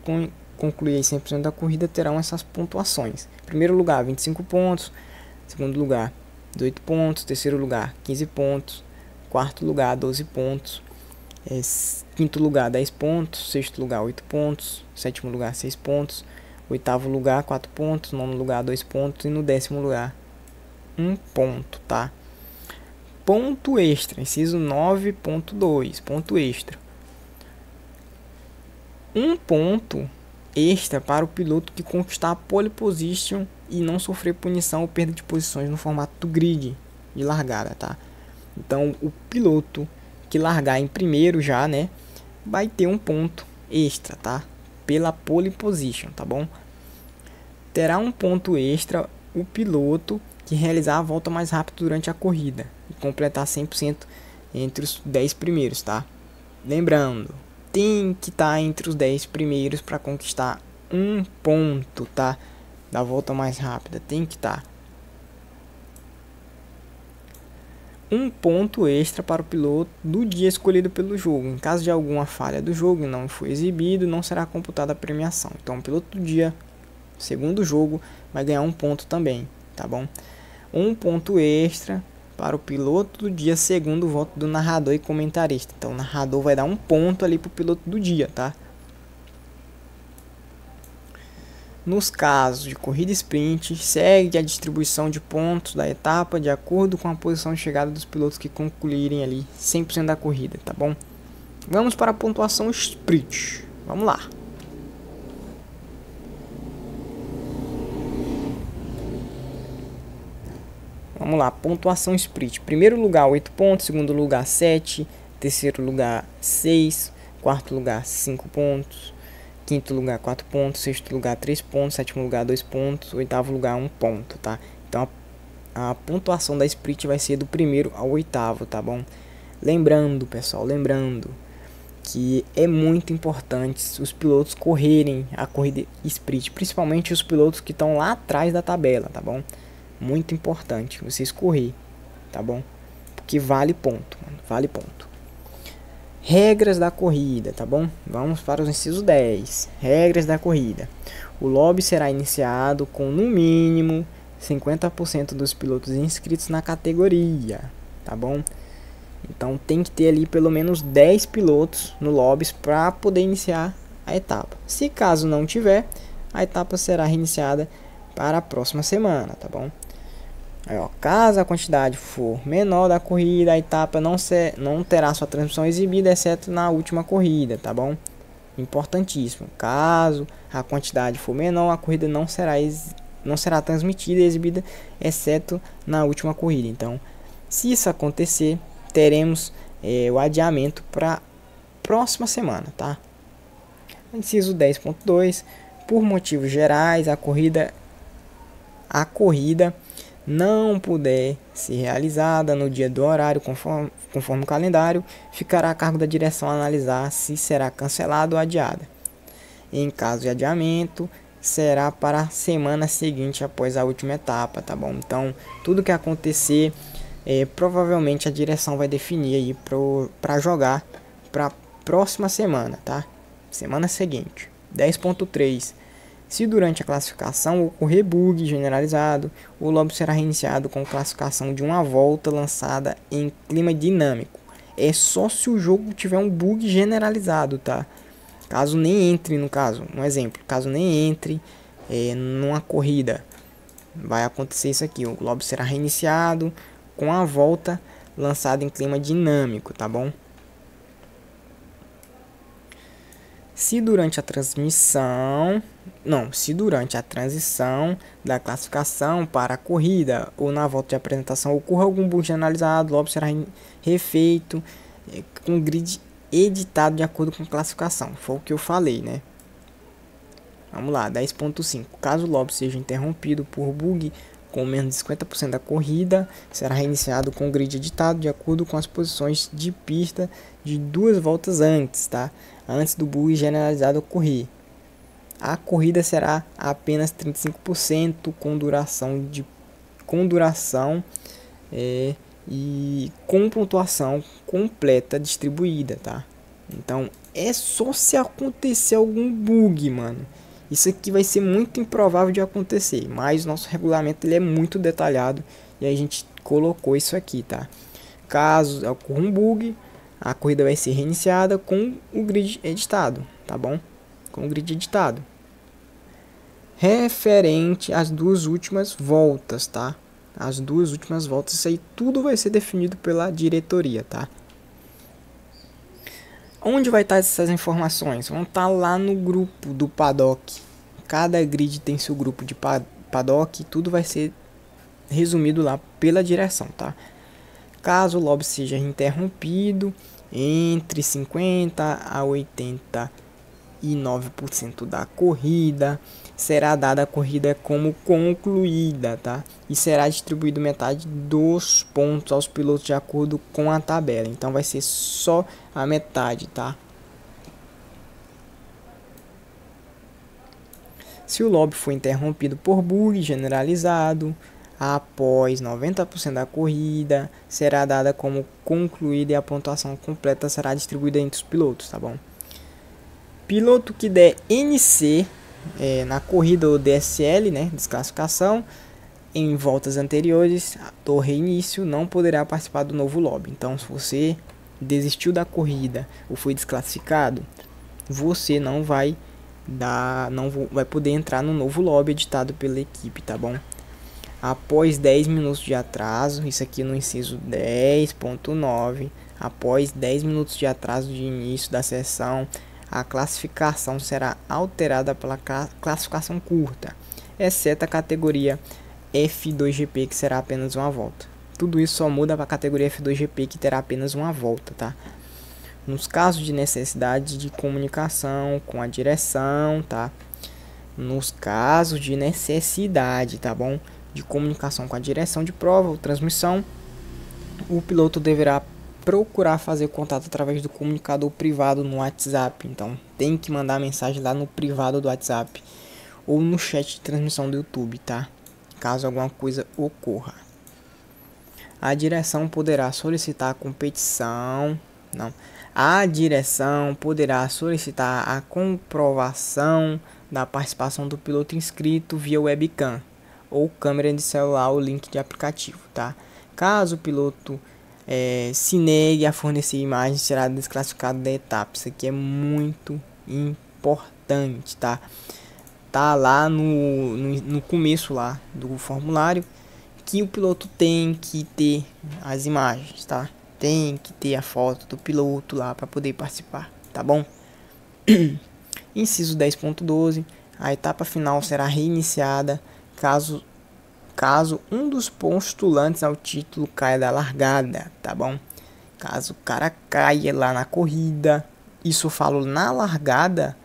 concluírem 100% da corrida terão essas pontuações. Primeiro lugar, 25 pontos. Segundo lugar, 18 pontos. Terceiro lugar, 15 pontos. Quarto lugar, 12 pontos. Quinto lugar, 10 pontos. Sexto lugar, 8 pontos. Sétimo lugar, 6 pontos. Oitavo lugar, 4 pontos. Nono lugar, 2 pontos. E no 10º lugar, 1 ponto, tá? Ponto extra. Inciso 9.2. Ponto extra. 1 ponto extra para o piloto que conquistar a pole position e não sofrer punição ou perda de posições no formato do grid de largada, tá? Então, o piloto que largar em primeiro já, né, vai ter um ponto extra, tá? Pela pole position, tá bom? Terá um ponto extra o piloto que realizar a volta mais rápida durante a corrida e completar 100% entre os 10 primeiros, tá? Lembrando, tem que estar entre os 10 primeiros para conquistar um ponto, tá? Da volta mais rápida, tem que estar. Um ponto extra para o piloto do dia escolhido pelo jogo. Em caso de alguma falha do jogo e não foi exibido, não será computada a premiação. Então, o piloto do dia, segundo o jogo, vai ganhar um ponto também, tá bom? um ponto extra para o piloto do dia, segundo o voto do narrador e comentarista. Então o narrador vai dar um ponto ali para o piloto do dia, tá? Nos casos de corrida sprint, segue a distribuição de pontos da etapa de acordo com a posição de chegada dos pilotos que concluírem ali 100% da corrida, tá bom? Vamos para a pontuação sprint. Vamos lá. Vamos lá, pontuação sprint. Primeiro lugar 8 pontos, segundo lugar 7, terceiro lugar 6, quarto lugar 5 pontos, quinto lugar 4 pontos, sexto lugar 3 pontos, sétimo lugar 2 pontos, oitavo lugar 1 ponto, tá? Então a pontuação da sprint vai ser do primeiro ao oitavo, tá bom? Lembrando, pessoal, que é muito importante os pilotos correrem a corrida sprint, principalmente os pilotos que estão lá atrás da tabela, tá bom? Muito importante vocês correr, tá bom? Porque vale ponto, mano, vale ponto. Regras da corrida, tá bom? Vamos para o inciso 10. Regras da corrida. O lobby será iniciado com no mínimo 50% dos pilotos inscritos na categoria, tá bom? Então tem que ter ali pelo menos 10 pilotos no lobby para poder iniciar a etapa. Se caso não tiver, a etapa será reiniciada para a próxima semana, tá bom? Aí, ó, caso a quantidade for menor da corrida, a etapa não terá sua transmissão exibida, exceto na última corrida, tá bom? Importantíssimo. Caso a quantidade for menor, a corrida não será transmitida e exibida, exceto na última corrida. Então, se isso acontecer, teremos o adiamento para próxima semana, tá? Inciso 10.2. Por motivos gerais, a corrida não puder ser realizada no dia do horário conforme o calendário, ficará a cargo da direção analisar se será cancelada ou adiada. Em caso de adiamento, será para a semana seguinte após a última etapa, tá bom? Então, tudo que acontecer, provavelmente a direção vai definir aí para jogar para próxima semana, tá? Semana seguinte. 10.3. Se durante a classificação ocorrer bug generalizado, o lobby será reiniciado com classificação de uma volta lançada em clima dinâmico. É só se o jogo tiver um bug generalizado, tá? Caso nem entre, no caso, um exemplo, caso nem entre numa corrida, vai acontecer isso aqui. O lobby será reiniciado com a volta lançada em clima dinâmico, tá bom? Se durante a transição da classificação para a corrida ou na volta de apresentação ocorra algum bug generalizado, o lobby será refeito com grid editado de acordo com a classificação. Foi o que eu falei, né? Vamos lá, 10.5. Caso o lobby seja interrompido por bug com menos de 50% da corrida, será reiniciado com o grid editado de acordo com as posições de pista de 2 voltas antes, tá? Antes do bug generalizado ocorrer. A corrida será apenas 35% com duração e com pontuação completa distribuída, tá? Então é só se acontecer algum bug, mano. Isso aqui vai ser muito improvável de acontecer, mas nosso regulamento ele é muito detalhado e a gente colocou isso aqui, tá? Caso ocorra um bug, a corrida vai ser reiniciada com o grid editado, tá bom? Com o grid editado. Referente às 2 últimas voltas, tá? As 2 últimas voltas, isso aí tudo vai ser definido pela diretoria, tá? Onde vai estar essas informações? Vão estar lá no grupo do paddock. Cada grid tem seu grupo de paddock, tudo vai ser resumido lá pela direção, tá? Caso o lobby seja interrompido entre 50 a 89% da corrida, será dada a corrida como concluída, tá? E será distribuído metade dos pontos aos pilotos de acordo com a tabela. Então vai ser só a metade, tá? Se o lobby for interrompido por bug generalizado, após 90% da corrida, será dada como concluída e a pontuação completa será distribuída entre os pilotos, tá bom? Piloto que der NC na corrida ou DSL, né, desclassificação, em voltas anteriores do reinício não poderá participar do novo lobby. Então, se você desistiu da corrida ou foi desclassificado, você não vai poder entrar no novo lobby editado pela equipe, tá bom? Após 10 minutos de atraso, isso aqui no inciso 10.9, após 10 minutos de atraso de início da sessão, a classificação será alterada pela classificação curta, exceto a categoria F2GP, que será apenas uma volta. Tudo isso só muda para a categoria F2GP, que terá apenas uma volta, tá? Nos casos de necessidade de comunicação com a direção, tá? Nos casos de necessidade, tá bom? De comunicação com a direção de prova ou transmissão, o piloto deverá procurar fazer contato através do comunicador privado no WhatsApp. Então, tem que mandar mensagem lá no privado do WhatsApp ou no chat de transmissão do YouTube, tá? Caso alguma coisa ocorra. A direção poderá solicitar a competição, a direção poderá solicitar a comprovação da participação do piloto inscrito via webcam ou câmera de celular ou link de aplicativo, tá? Caso o piloto se negue a fornecer imagens, será desclassificado da etapa. Isso aqui é muito importante, tá? Tá lá no começo lá do formulário que o piloto tem que ter as imagens, tá? Tem que ter a foto do piloto lá para poder participar, tá bom? Inciso 10.12, a etapa final será reiniciada caso um dos postulantes ao título caia da largada, tá bom? Caso o cara caia lá na corrida, isso eu falo na largada,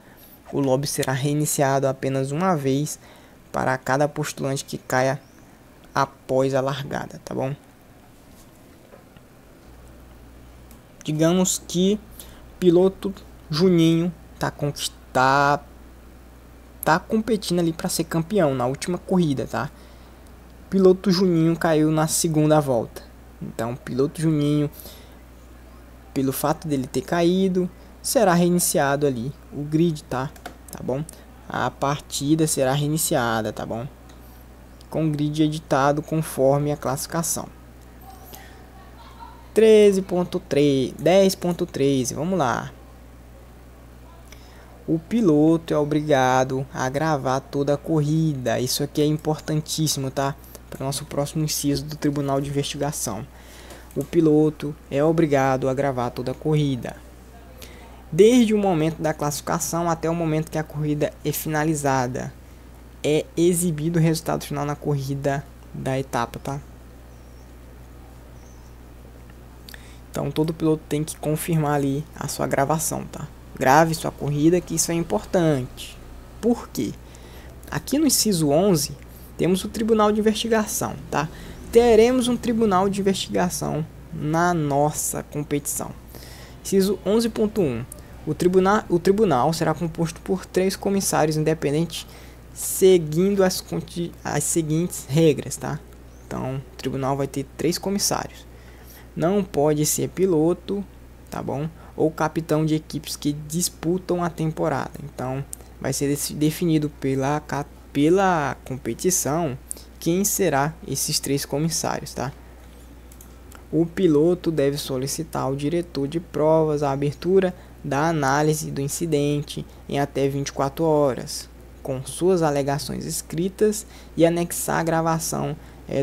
o lobby será reiniciado apenas uma vez para cada postulante que caia após a largada, tá bom? Digamos que piloto Juninho tá competindo ali para ser campeão na última corrida, tá? Piloto Juninho caiu na segunda volta. Então, piloto Juninho, pelo fato dele ter caído, será reiniciado ali o grid, tá? Tá bom? A partida será reiniciada, tá bom? Com o grid editado conforme a classificação. 10.13, vamos lá. O piloto é obrigado a gravar toda a corrida. Isso aqui é importantíssimo, tá? Para o nosso próximo inciso do Tribunal de Investigação. O piloto é obrigado a gravar toda a corrida, desde o momento da classificação até o momento que a corrida é finalizada. É exibido o resultado final na corrida da etapa, tá? Então todo piloto tem que confirmar ali a sua gravação, tá? Grave sua corrida, que isso é importante. Por quê? Aqui no inciso 11 temos o Tribunal de Investigação, tá? Teremos um Tribunal de Investigação na nossa competição. Inciso 11.1. O tribunal será composto por 3 comissários independentes, seguindo as seguintes regras, tá? Então, o tribunal vai ter 3 comissários. Não pode ser piloto, tá bom? Ou capitão de equipes que disputam a temporada. Então, vai ser definido pela competição quem será esses 3 comissários, tá? O piloto deve solicitar ao diretor de provas a abertura da análise do incidente em até 24 horas, com suas alegações escritas, e anexar a gravação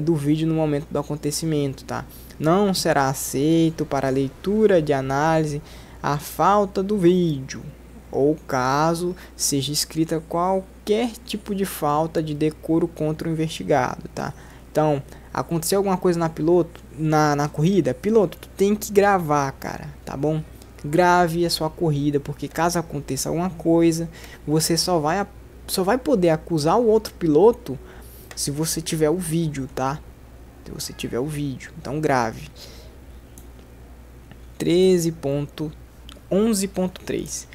do vídeo no momento do acontecimento, tá? Não será aceito para leitura de análise a falta do vídeo, ou caso seja escrita qualquer tipo de falta de decoro contra o investigado, tá? Então, aconteceu alguma coisa na corrida, piloto, tu tem que gravar, cara, tá bom? Grave a sua corrida, porque caso aconteça alguma coisa, você só vai poder acusar o outro piloto se você tiver o vídeo, tá? Se você tiver o vídeo, então grave. 13.11.3.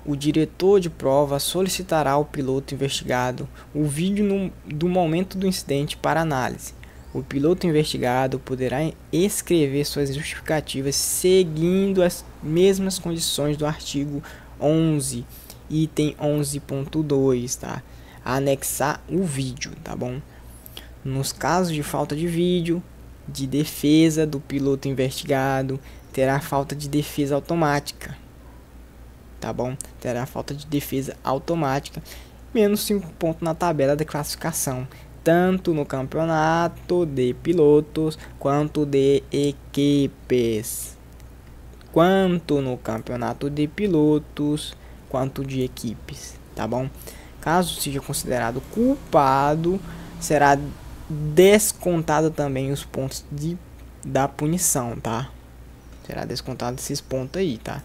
O diretor de prova solicitará ao piloto investigado o vídeo do momento do incidente para análise. O piloto investigado poderá escrever suas justificativas seguindo as mesmas condições do artigo 11, item 11.2, tá? Anexar o vídeo, tá bom? Nos casos de falta de vídeo de defesa do piloto investigado, terá falta de defesa automática, tá bom? Terá falta de defesa automática, menos 5 pontos na tabela de classificação, tanto no campeonato de pilotos quanto de equipes. Quanto no campeonato de pilotos quanto de equipes, tá bom? Caso seja considerado culpado, será descontado também os pontos da punição, tá? Será descontado esses pontos aí, tá?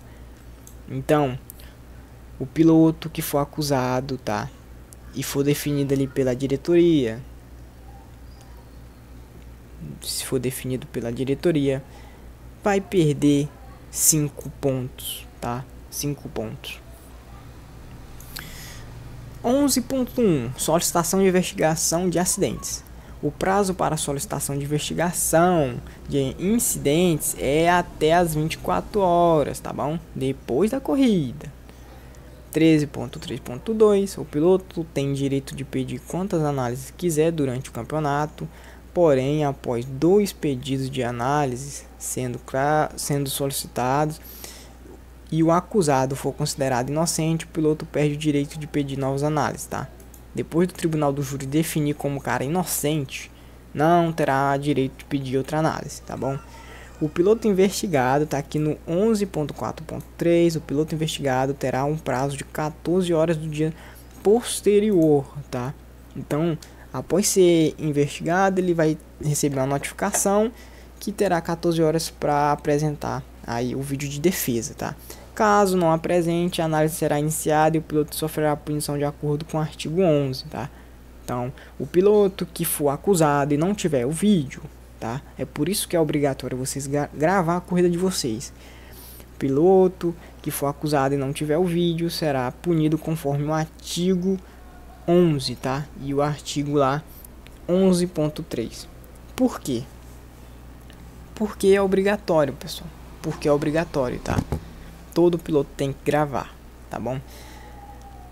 Então, o piloto que for acusado, tá? E for definido ali pela diretoria, se for definido pela diretoria, vai perder 5 pontos, tá? 5 pontos. 11.1 Solicitação de investigação de acidentes. O prazo para solicitação de investigação de incidentes é até as 24 horas, tá bom? Depois da corrida. 13.3.2 O piloto tem direito de pedir quantas análises quiser durante o campeonato, porém, após 2 pedidos de análise sendo solicitados e o acusado for considerado inocente, o piloto perde o direito de pedir novas análises, tá? Depois do tribunal do júri definir como o cara inocente, não terá direito de pedir outra análise, tá bom? O piloto investigado tá aqui no 11.4.3. O piloto investigado terá um prazo de 14 horas do dia posterior, tá? Então, após ser investigado, ele vai receber uma notificação que terá 14 horas para apresentar aí o vídeo de defesa, tá? Caso não apresente, a análise será iniciada e o piloto sofrerá punição de acordo com o artigo 11, tá? Então, o piloto que for acusado e não tiver o vídeo, tá? É por isso que é obrigatório vocês gravar a corrida de vocês. O piloto que for acusado e não tiver o vídeo será punido conforme o artigo 11, tá? E o artigo lá 11.3. Por quê? Porque é obrigatório, pessoal. Porque é obrigatório, tá? Todo piloto tem que gravar, tá bom?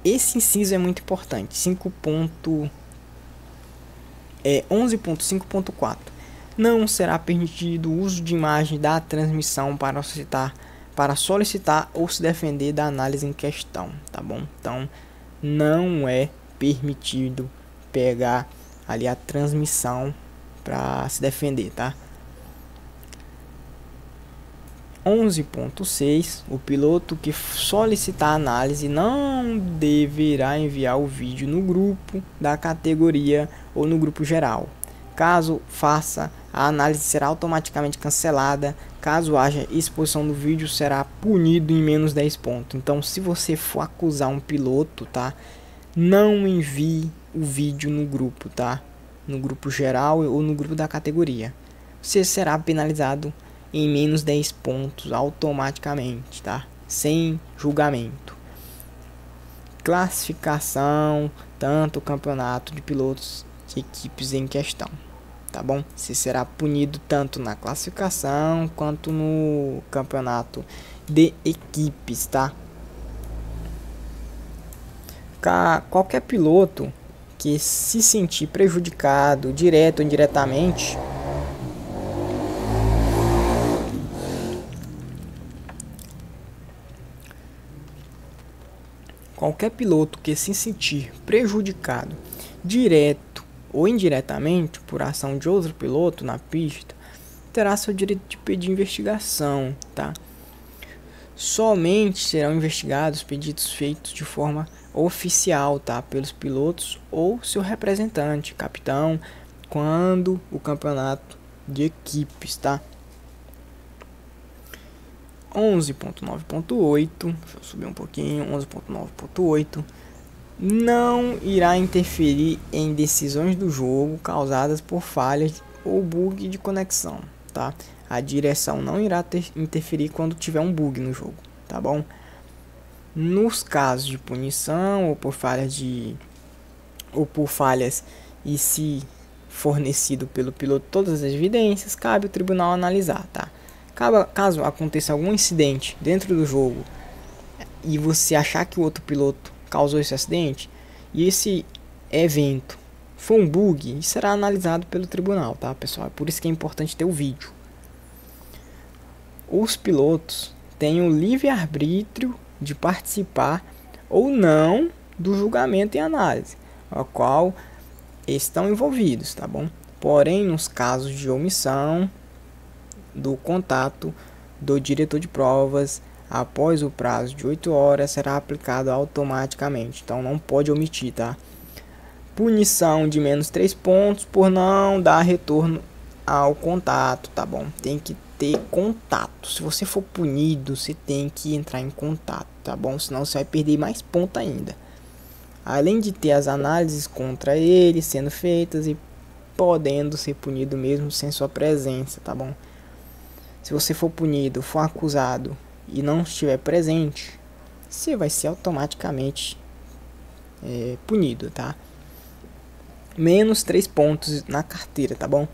Esse inciso é muito importante. 11.5.4 Não será permitido o uso de imagem da transmissão para solicitar ou se defender da análise em questão, tá bom? Então, não é permitido pegar ali a transmissão para se defender, tá? 11.6 O piloto que solicitar análise não deverá enviar o vídeo no grupo da categoria ou no grupo geral. Caso faça, a análise será automaticamente cancelada. Caso haja exposição do vídeo, será punido em menos 10 pontos. Então, se você for acusar um piloto, tá? Não envie o vídeo no grupo, tá? No grupo geral ou no grupo da categoria. Você será penalizado em menos 10 pontos automaticamente, tá? Sem julgamento. Classificação, tanto o campeonato de pilotos de equipes em questão, tá bom? Você será punido tanto na classificação quanto no campeonato de equipes, tá? Qualquer piloto que se sentir prejudicado, direto ou indiretamente, qualquer piloto que se sentir prejudicado, direto ou indiretamente, por ação de outro piloto na pista, terá seu direito de pedir investigação, tá? Somente serão investigados pedidos feitos de forma oficial, tá? Pelos pilotos ou seu representante, capitão, quando o campeonato de equipes, tá? 11.9.8, deixa eu subir um pouquinho, 11.9.8 não irá interferir em decisões do jogo causadas por falhas ou bug de conexão, tá? A direção não irá interferir quando tiver um bug no jogo, tá bom? Nos casos de punição ou por falhas e se fornecido pelo piloto todas as evidências, cabe ao tribunal analisar, tá? Caso aconteça algum incidente dentro do jogo e você achar que o outro piloto causou esse acidente e esse evento for um bug, isso será analisado pelo tribunal, tá, pessoal? É por isso que é importante ter o vídeo. Os pilotos têm o livre-arbítrio de participar ou não do julgamento e análise, ao qual estão envolvidos, tá bom? Porém, nos casos de omissão do contato do diretor de provas após o prazo de 8 horas, será aplicado automaticamente. Então, não pode omitir, tá? Punição de menos 3 pontos por não dar retorno ao contato, tá bom? Tem que ter contato. Se você for punido, você tem que entrar em contato, tá bom? Senão você vai perder mais ponto ainda. Além de ter as análises contra ele sendo feitas e podendo ser punido mesmo sem sua presença, tá bom? Se você for punido, for acusado e não estiver presente, você vai ser automaticamente punido, tá? Menos 3 pontos na carteira, tá bom?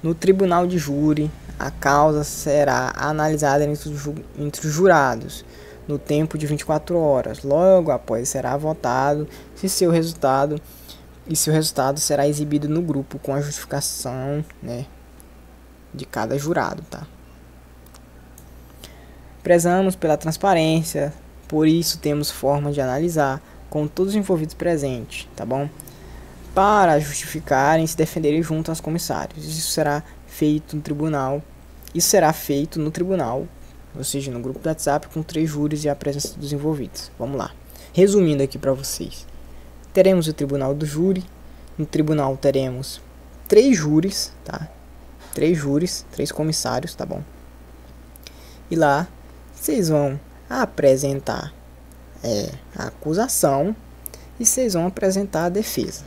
No tribunal de júri, a causa será analisada entre os jurados no tempo de 24 horas. Logo após será votado seu resultado será exibido no grupo com a justificação, né, de cada jurado, tá? Prezamos pela transparência, por isso temos formas de analisar com todos os envolvidos presentes, tá bom? Para justificarem e se defenderem junto aos comissários. Isso será feito no tribunal. Ou seja, no grupo do WhatsApp com 3 júris e a presença dos envolvidos. Vamos lá. Resumindo aqui para vocês. Teremos o tribunal do júri. No tribunal teremos 3 júris, tá? 3 comissários, tá bom? E lá vocês vão apresentar a acusação e vocês vão apresentar a defesa.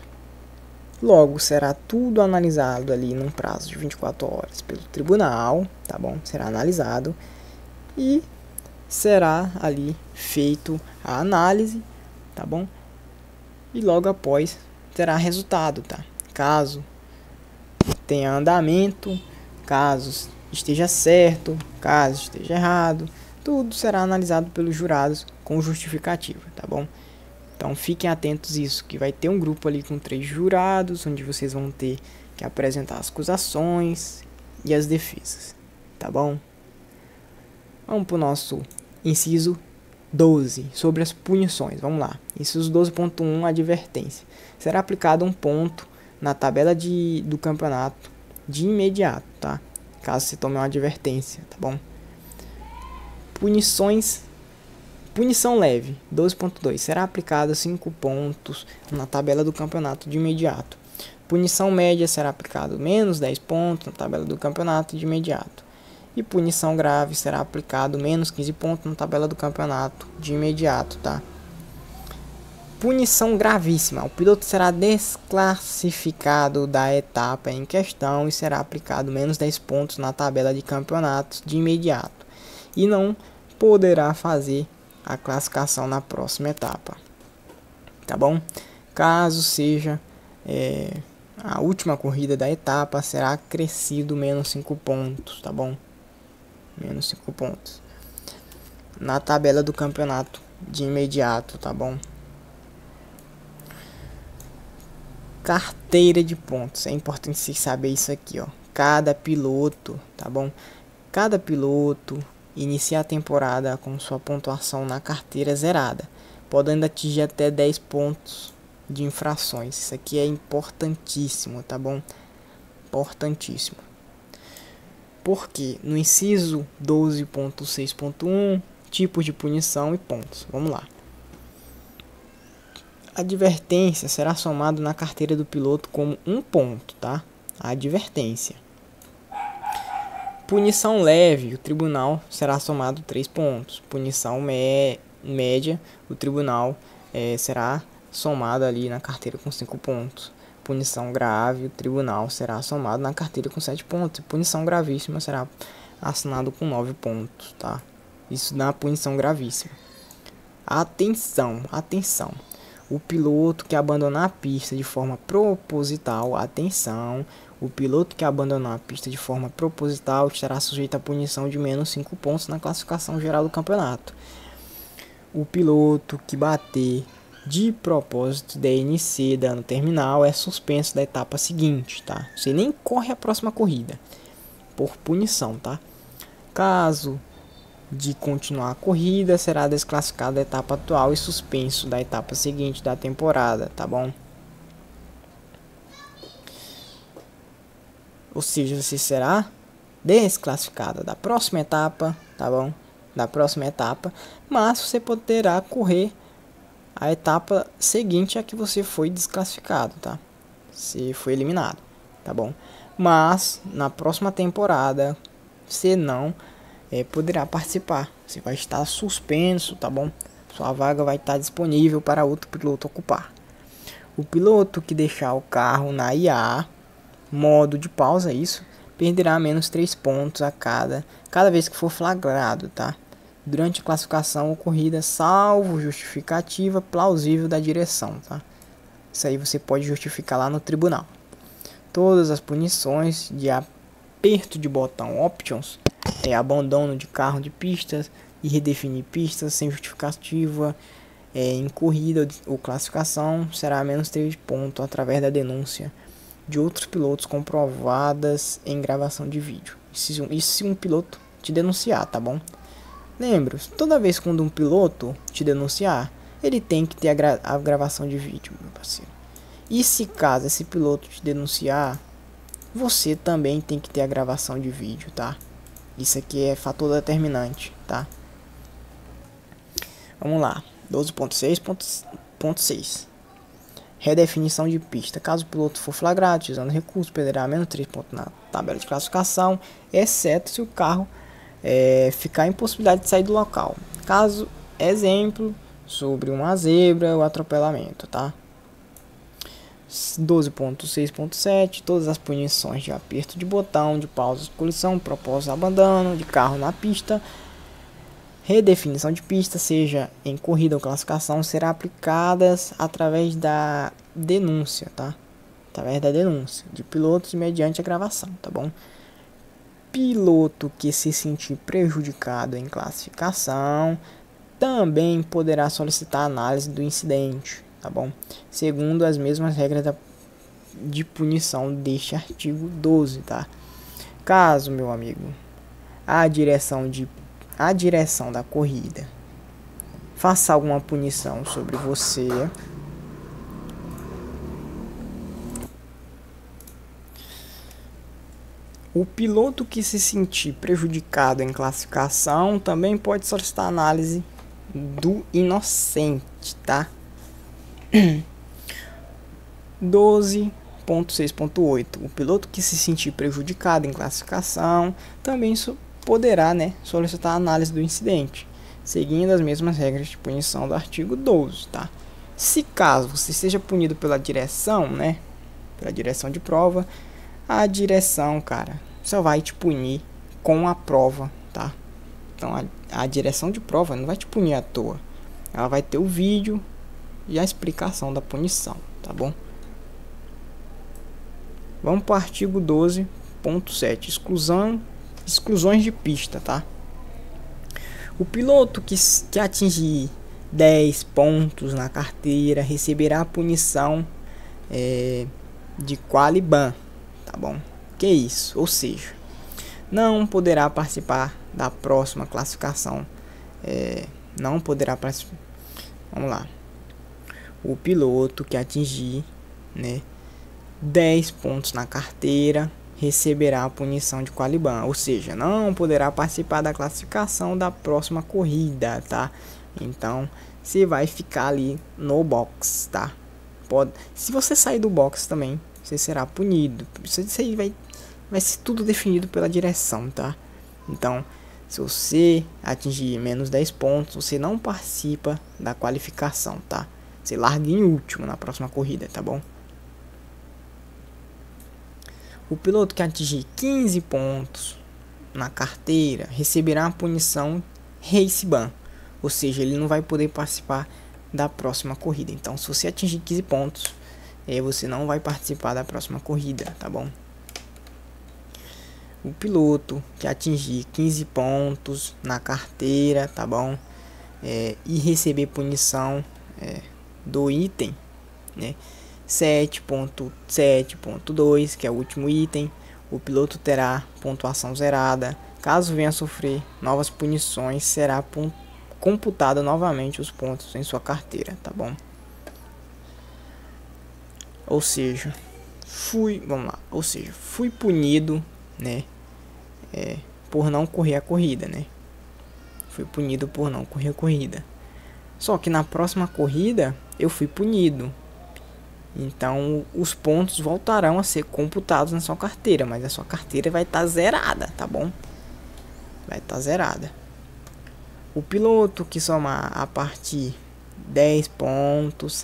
Logo, será tudo analisado ali num prazo de 24 horas pelo tribunal, tá bom? Será analisado e será ali feito a análise, tá bom? E logo após terá resultado, tá? Caso tenha andamento, caso esteja certo, caso esteja errado, tudo será analisado pelos jurados com justificativa, tá bom? Então fiquem atentos a isso, que vai ter um grupo ali com 3 jurados, onde vocês vão ter que apresentar as acusações e as defesas, tá bom? Vamos para o nosso inciso 12, sobre as punições, vamos lá. Inciso 12.1, advertência. Será aplicado um ponto na tabela do campeonato de imediato, tá? Caso você tome uma advertência, tá bom? Punição leve, 12.2, será aplicado 5 pontos na tabela do campeonato de imediato. Punição média será aplicado menos 10 pontos na tabela do campeonato de imediato. E punição grave será aplicado menos 15 pontos na tabela do campeonato de imediato, tá? Punição gravíssima, o piloto será desclassificado da etapa em questão e será aplicado menos 10 pontos na tabela de campeonatos de imediato. E não poderá fazer a classificação na próxima etapa, tá bom? Caso seja a última corrida da etapa, será acrescido menos 5 pontos, tá bom? Menos 5 pontos na tabela do campeonato de imediato, tá bom? Carteira de pontos, é importante você saber isso aqui, ó. Cada piloto, tá bom? Cada piloto inicia a temporada com sua pontuação na carteira zerada, podendo atingir até 10 pontos de infrações. Isso aqui é importantíssimo, tá bom? Importantíssimo. Porque no inciso 12.6.1, tipos de punição e pontos. Vamos lá. A advertência será somado na carteira do piloto como 1 ponto, tá? A advertência. Punição leve, o tribunal será somado 3 pontos. Punição média, o tribunal será somado ali na carteira com 5 pontos. Punição grave, o tribunal será somado na carteira com 7 pontos. Punição gravíssima será assinado com 9 pontos, tá? Isso na punição gravíssima. Atenção, atenção. O piloto que abandonar a pista de forma proposital, atenção, o piloto que abandonar a pista de forma proposital estará sujeito à punição de menos 5 pontos na classificação geral do campeonato. O piloto que bater de propósito, DNC, dano terminal, é suspenso da etapa seguinte, tá? Você nem corre a próxima corrida, por punição, tá? Caso de continuar a corrida, será desclassificado da etapa atual e suspenso da etapa seguinte da temporada, tá bom? Ou seja, você será desclassificado da próxima etapa, tá bom? Da próxima etapa, mas você poderá correr a etapa seguinte a que você foi desclassificado, tá? Você foi eliminado, tá bom? Mas na próxima temporada você não poderá participar. Você vai estar suspenso, tá bom? Sua vaga vai estar disponível para outro piloto ocupar. O piloto que deixar o carro na IA, modo de pausa, isso, perderá menos 3 pontos a cada vez que for flagrado, tá? Durante a classificação ou corrida, salvo justificativa plausível da direção, tá? Isso aí você pode justificar lá no tribunal. Todas as punições de aperto de botão options, abandono de carro de pistas e redefinir pistas sem justificativa em corrida ou classificação, será menos 3 pontos através da denúncia de outros pilotos comprovadas em gravação de vídeo. Isso se um piloto te denunciar, tá bom? Lembra, toda vez quando um piloto te denunciar, ele tem que ter a gravação de vídeo, meu parceiro. E se caso esse piloto te denunciar, você também tem que ter a gravação de vídeo, tá? Isso aqui é fator determinante, tá? Vamos lá. 12.6.6 Redefinição de pista. Caso o piloto for flagrado usando recurso, perderá menos 3 pontos na tabela de classificação, exceto se o carro ficar em possibilidade de sair do local. Caso, exemplo, sobre uma zebra ou atropelamento, tá? 12.6.7 Todas as punições de aperto de botão, de pausa de colisão, propósito de abandono de carro na pista, redefinição de pista, seja em corrida ou classificação, será aplicadas através da denúncia, tá? Através da denúncia de pilotos mediante a gravação, tá bom? Piloto que se sentir prejudicado em classificação também poderá solicitar análise do incidente, tá bom? Segundo as mesmas regras de punição deste artigo 12, tá? Caso, meu amigo, a direção da corrida faça alguma punição sobre você, o piloto que se sentir prejudicado em classificação também pode solicitar análise do inocente, tá? 12.6.8 O piloto que se sentir prejudicado em classificação também poderá, solicitar análise do incidente, seguindo as mesmas regras de punição do artigo 12, tá? Se caso você seja punido pela direção, pela direção de prova, a direção, cara, só vai te punir com a prova, tá? Então a direção de prova não vai te punir à toa. Ela vai ter o vídeo e a explicação da punição, tá bom? Vamos para o artigo 12.7 exclusões de pista, tá? O piloto que atingir 10 pontos na carteira receberá a punição de quali ban, tá bom? Que isso? Ou seja, não poderá participar da próxima classificação. Não poderá participar. Vamos lá. O piloto que atingir 10 pontos na carteira receberá a punição de quali ban, ou seja, não poderá participar da classificação da próxima corrida, tá? Então, você vai ficar ali no box, tá? Se você sair do box também, você será punido. Isso aí vai ser tudo definido pela direção, tá? Então, se você atingir menos 10 pontos, você não participa da qualificação, tá? Você larga em último na próxima corrida, tá bom? O piloto que atingir 15 pontos na carteira receberá a punição race ban, ou seja, ele não vai poder participar da próxima corrida. Então, se você atingir 15 pontos, você não vai participar da próxima corrida, tá bom? O piloto que atingir 15 pontos na carteira, tá bom? E receber punição do item, né, 7.7.2, que é o último item, o piloto terá pontuação zerada. Caso venha a sofrer novas punições, será computado novamente os pontos em sua carteira, tá bom? Ou seja, fui punido, né, por não correr a corrida, né? Fui punido por não correr a corrida. Só que na próxima corrida eu fui punido. Então os pontos voltarão a ser computados na sua carteira, mas a sua carteira vai estar zerada, tá bom? Vai estar zerada. O piloto que somar a partir 10 pontos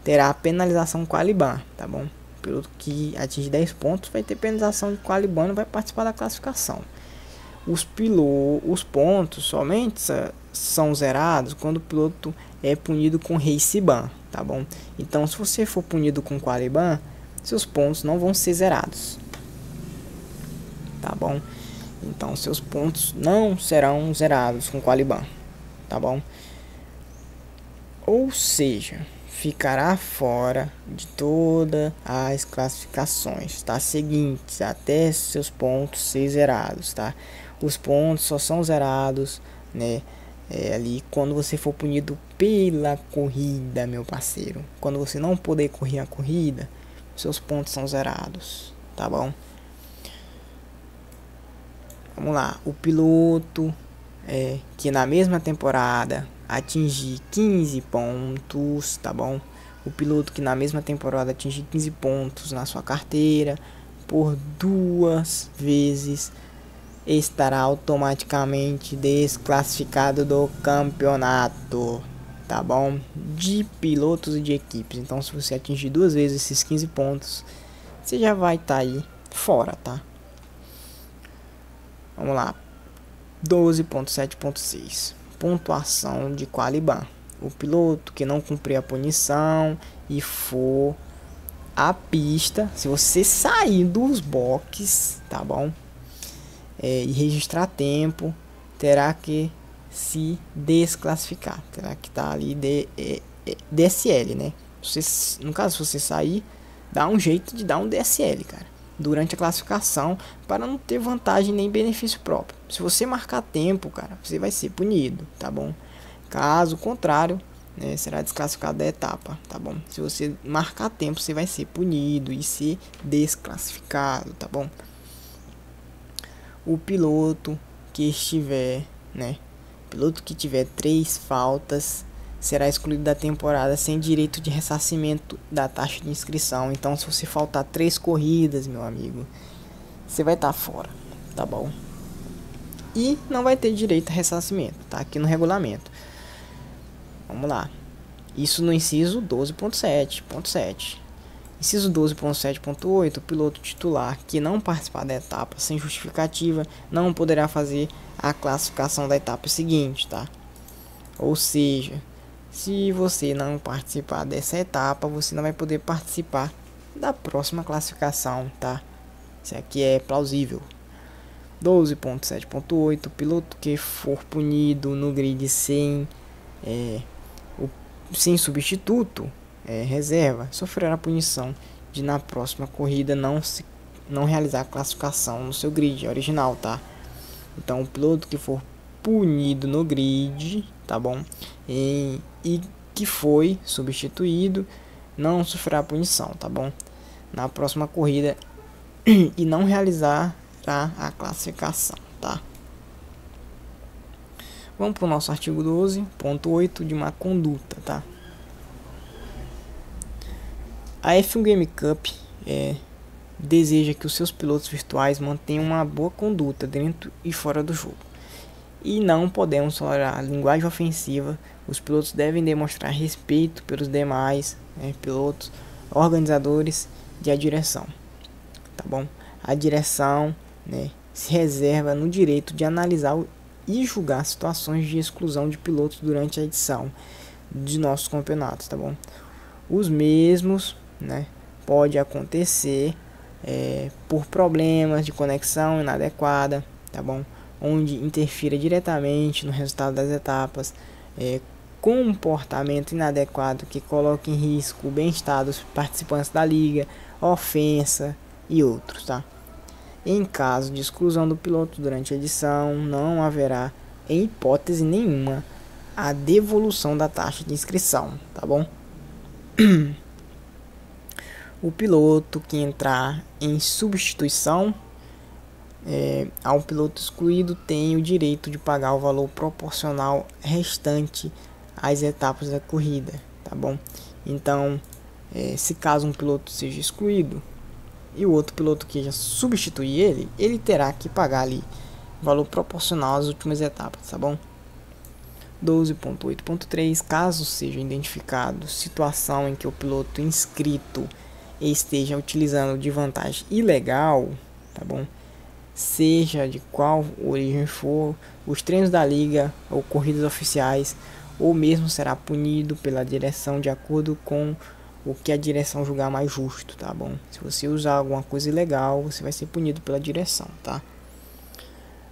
terá penalização Qualiban, tá bom? O piloto que atingir 10 pontos vai ter penalização de Qualiban e não vai participar da classificação. Os pontos somente são zerados quando o piloto é punido com Race Ban, tá bom? Então, se você for punido com Qualiban, seus pontos não vão ser zerados, tá bom? Então, seus pontos não serão zerados com Qualiban, tá bom? Ou seja, ficará fora de todas as classificações, tá? Seguintes, até seus pontos ser zerados, tá? Os pontos só são zerados, né, ali quando você for punido pela corrida, meu parceiro. Quando você não poder correr a corrida, seus pontos são zerados, tá bom? Vamos lá, o piloto que na mesma temporada atingir 15 pontos, tá bom? O piloto que na mesma temporada atingir 15 pontos na sua carteira por 2 vezes estará automaticamente desclassificado do campeonato, tá bom? De pilotos e de equipes. Então, se você atingir 2 vezes esses 15 pontos, você já vai estar aí fora, tá? Vamos lá. 12.7.6 pontuação de Qualiban. O piloto que não cumprir a punição e for à pista, se você sair dos boxes, tá bom? E registrar tempo, terá que se desclassificar, terá que estar ali DSL, né? No caso, se você sair, dá um jeito de dar um DSL, cara, durante a classificação, para não ter vantagem nem benefício próprio. Se você marcar tempo, cara, você vai ser punido, tá bom? Caso contrário, né, será desclassificado da etapa, tá bom? Se você marcar tempo, você vai ser punido e ser desclassificado, tá bom? O piloto que estiver, né, piloto que tiver 3 faltas será excluído da temporada sem direito de ressarcimento da taxa de inscrição. Então, se você faltar 3 corridas, meu amigo, você vai estar fora, tá bom? E não vai ter direito a ressarcimento, tá aqui no regulamento. Vamos lá. Isso no inciso 12.7.7. Inciso 12.7.8, o piloto titular que não participar da etapa sem justificativa não poderá fazer a classificação da etapa seguinte, tá? Ou seja, se você não participar dessa etapa, você não vai poder participar da próxima classificação, tá? Isso aqui é plausível. 12.7.8, o piloto que for punido no grid sem substituto, reserva, sofrerá punição de na próxima corrida não realizar a classificação no seu grid original, tá? Então, o piloto que for punido no grid, tá bom? E que foi substituído não sofrerá punição, tá bom? Na próxima corrida e não realizar a classificação, tá? Vamos para o nosso artigo 12.8 de má conduta, tá? A F1 Game Cup deseja que os seus pilotos virtuais mantenham uma boa conduta dentro e fora do jogo. E não podemos tolerar a linguagem ofensiva. Os pilotos devem demonstrar respeito pelos demais pilotos, organizadores e a direção, tá bom? A direção, né, se reserva no direito de analisar e julgar situações de exclusão de pilotos durante a edição de nossos campeonatos, tá bom? Os mesmos, né, pode acontecer por problemas de conexão inadequada, tá bom? Onde interfira diretamente no resultado das etapas, comportamento inadequado que coloque em risco o bem-estar dos participantes da liga, ofensa e outros, tá? Em caso de exclusão do piloto durante a edição, não haverá, em hipótese nenhuma, a devolução da taxa de inscrição, tá bom? O piloto que entrar em substituição ao piloto excluído tem o direito de pagar o valor proporcional restante às etapas da corrida, tá bom? Então, se caso um piloto seja excluído e o outro piloto que já substituir ele terá que pagar ali o valor proporcional às últimas etapas, tá bom? 12.8.3 Caso seja identificado situação em que o piloto inscrito esteja utilizando de vantagem ilegal, tá bom? Seja de qual origem for, os treinos da liga ou corridas oficiais, ou mesmo será punido pela direção de acordo com o que a direção julgar mais justo, tá bom? Se você usar alguma coisa ilegal, você vai ser punido pela direção, tá?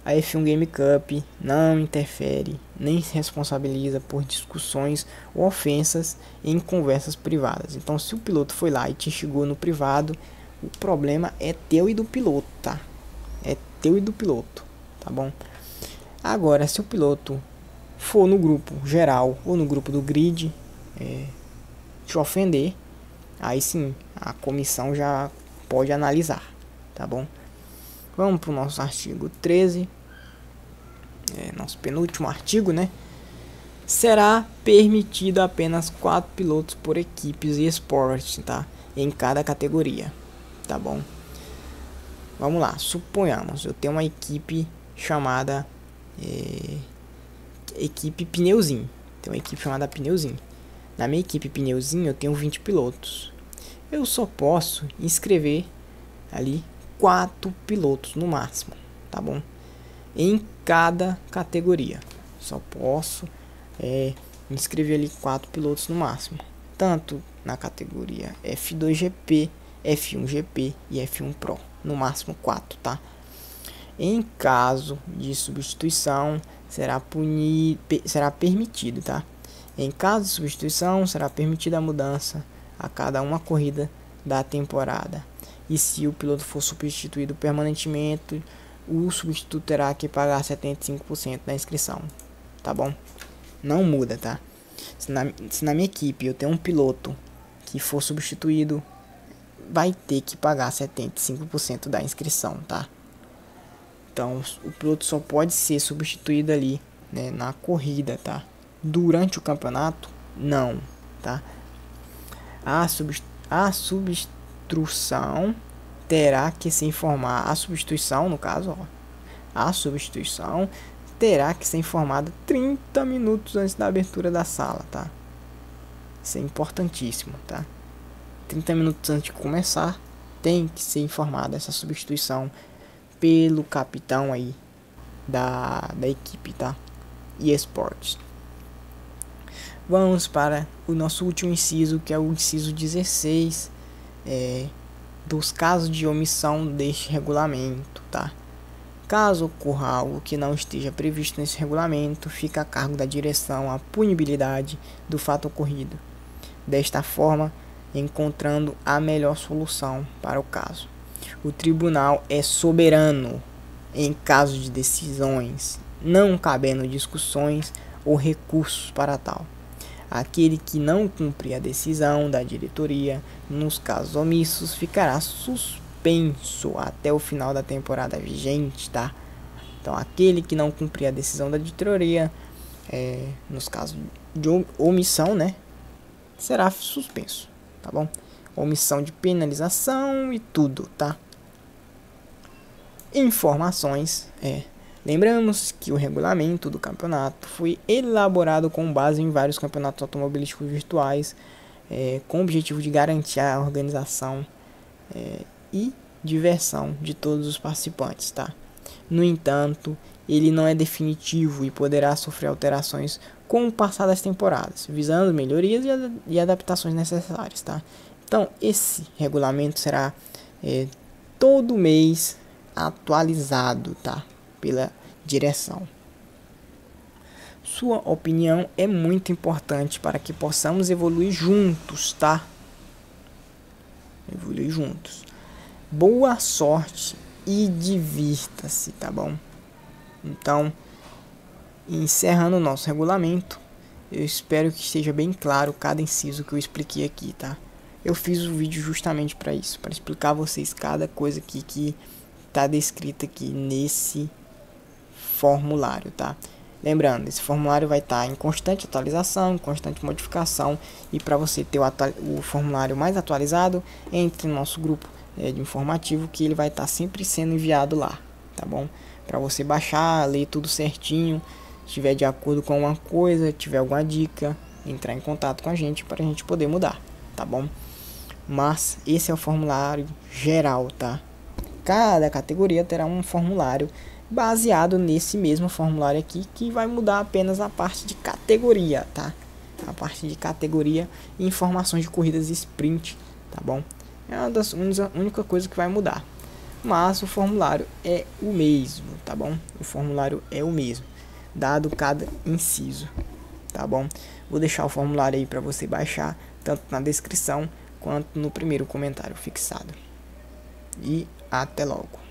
A F1 Game Cup não interfere nem se responsabiliza por discussões ou ofensas em conversas privadas. Então, se o piloto foi lá e te xingou no privado, o problema é teu e do piloto, tá? É teu e do piloto, tá bom? Agora, se o piloto for no grupo geral ou no grupo do grid te ofender, aí sim a comissão já pode analisar, tá bom? Vamos para o nosso artigo 13, nosso penúltimo artigo, né? Será permitido apenas 4 pilotos por equipes e esportes, tá? Em cada categoria, tá bom? Vamos lá, suponhamos, eu tenho uma equipe chamada equipe Pneuzinho. Tem uma equipe chamada Pneuzinho. Na minha equipe Pneuzinho eu tenho 20 pilotos. Eu só posso inscrever ali 4 pilotos no máximo, tá bom? Em cada categoria. Só posso inscrever ali 4 pilotos no máximo. Tanto na categoria F2GP, F1GP e F1 Pro. No máximo 4, tá? Em caso de substituição, será permitido, tá? Em caso de substituição, será permitida a mudança a cada uma corrida da temporada. E se o piloto for substituído permanentemente, o substituto terá que pagar 75% da inscrição, tá bom? Não muda, tá? Se na minha equipe eu tenho um piloto que for substituído, vai ter que pagar 75% da inscrição, tá? Então, o piloto só pode ser substituído ali, né, na corrida, tá? Durante o campeonato, não, tá? A substituição terá que se informar. A substituição, no caso, ó, a substituição terá que ser informada 30 minutos antes da abertura da sala, tá? Isso é importantíssimo, tá? 30 minutos antes de começar, tem que ser informada essa substituição pelo capitão aí da equipe, tá? E esportes. Vamos para o nosso último inciso, que é o inciso 16, dos casos de omissão deste regulamento, tá? Caso ocorra algo que não esteja previsto nesse regulamento, fica a cargo da direção a punibilidade do fato ocorrido. Desta forma, encontrando a melhor solução para o caso. O tribunal é soberano em caso de decisões, não cabendo discussões ou recursos para tal. Aquele que não cumprir a decisão da diretoria, nos casos omissos, ficará suspenso até o final da temporada vigente, tá? Então, aquele que não cumprir a decisão da diretoria, nos casos de omissão, né, será suspenso, tá bom? Omissão de penalização e tudo, tá? Informações, lembramos que o regulamento do campeonato foi elaborado com base em vários campeonatos automobilísticos virtuais, com o objetivo de garantir a organização e diversão de todos os participantes, tá? No entanto, ele não é definitivo e poderá sofrer alterações com o passar das temporadas, visando melhorias e adaptações necessárias, tá? Então, esse regulamento será todo mês atualizado, tá? Pela direção. Sua opinião é muito importante para que possamos evoluir juntos, tá? Evoluir juntos. Boa sorte e divirta-se, tá bom? Então, encerrando o nosso regulamento, eu espero que esteja bem claro cada inciso que eu expliquei aqui, tá? Eu fiz o vídeo justamente para isso, para explicar a vocês cada coisa aqui que tá descrita aqui nesse formulário, tá? Lembrando, esse formulário vai estar em constante atualização, em constante modificação, e para você ter o formulário mais atualizado, entre no nosso grupo de informativo, que ele vai estar sempre sendo enviado lá, tá bom? Para você baixar, ler tudo certinho, se estiver de acordo com alguma coisa, tiver alguma dica, entrar em contato com a gente para a gente poder mudar, tá bom? Mas esse é o formulário geral, tá? Cada categoria terá um formulário baseado nesse mesmo formulário aqui, que vai mudar apenas a parte de categoria, tá? A parte de categoria e informações de corridas sprint, tá bom? É uma das única coisa que vai mudar. Mas o formulário é o mesmo, tá bom? O formulário é o mesmo, dado cada inciso, tá bom? Vou deixar o formulário aí para você baixar, tanto na descrição quanto no primeiro comentário fixado. E até logo.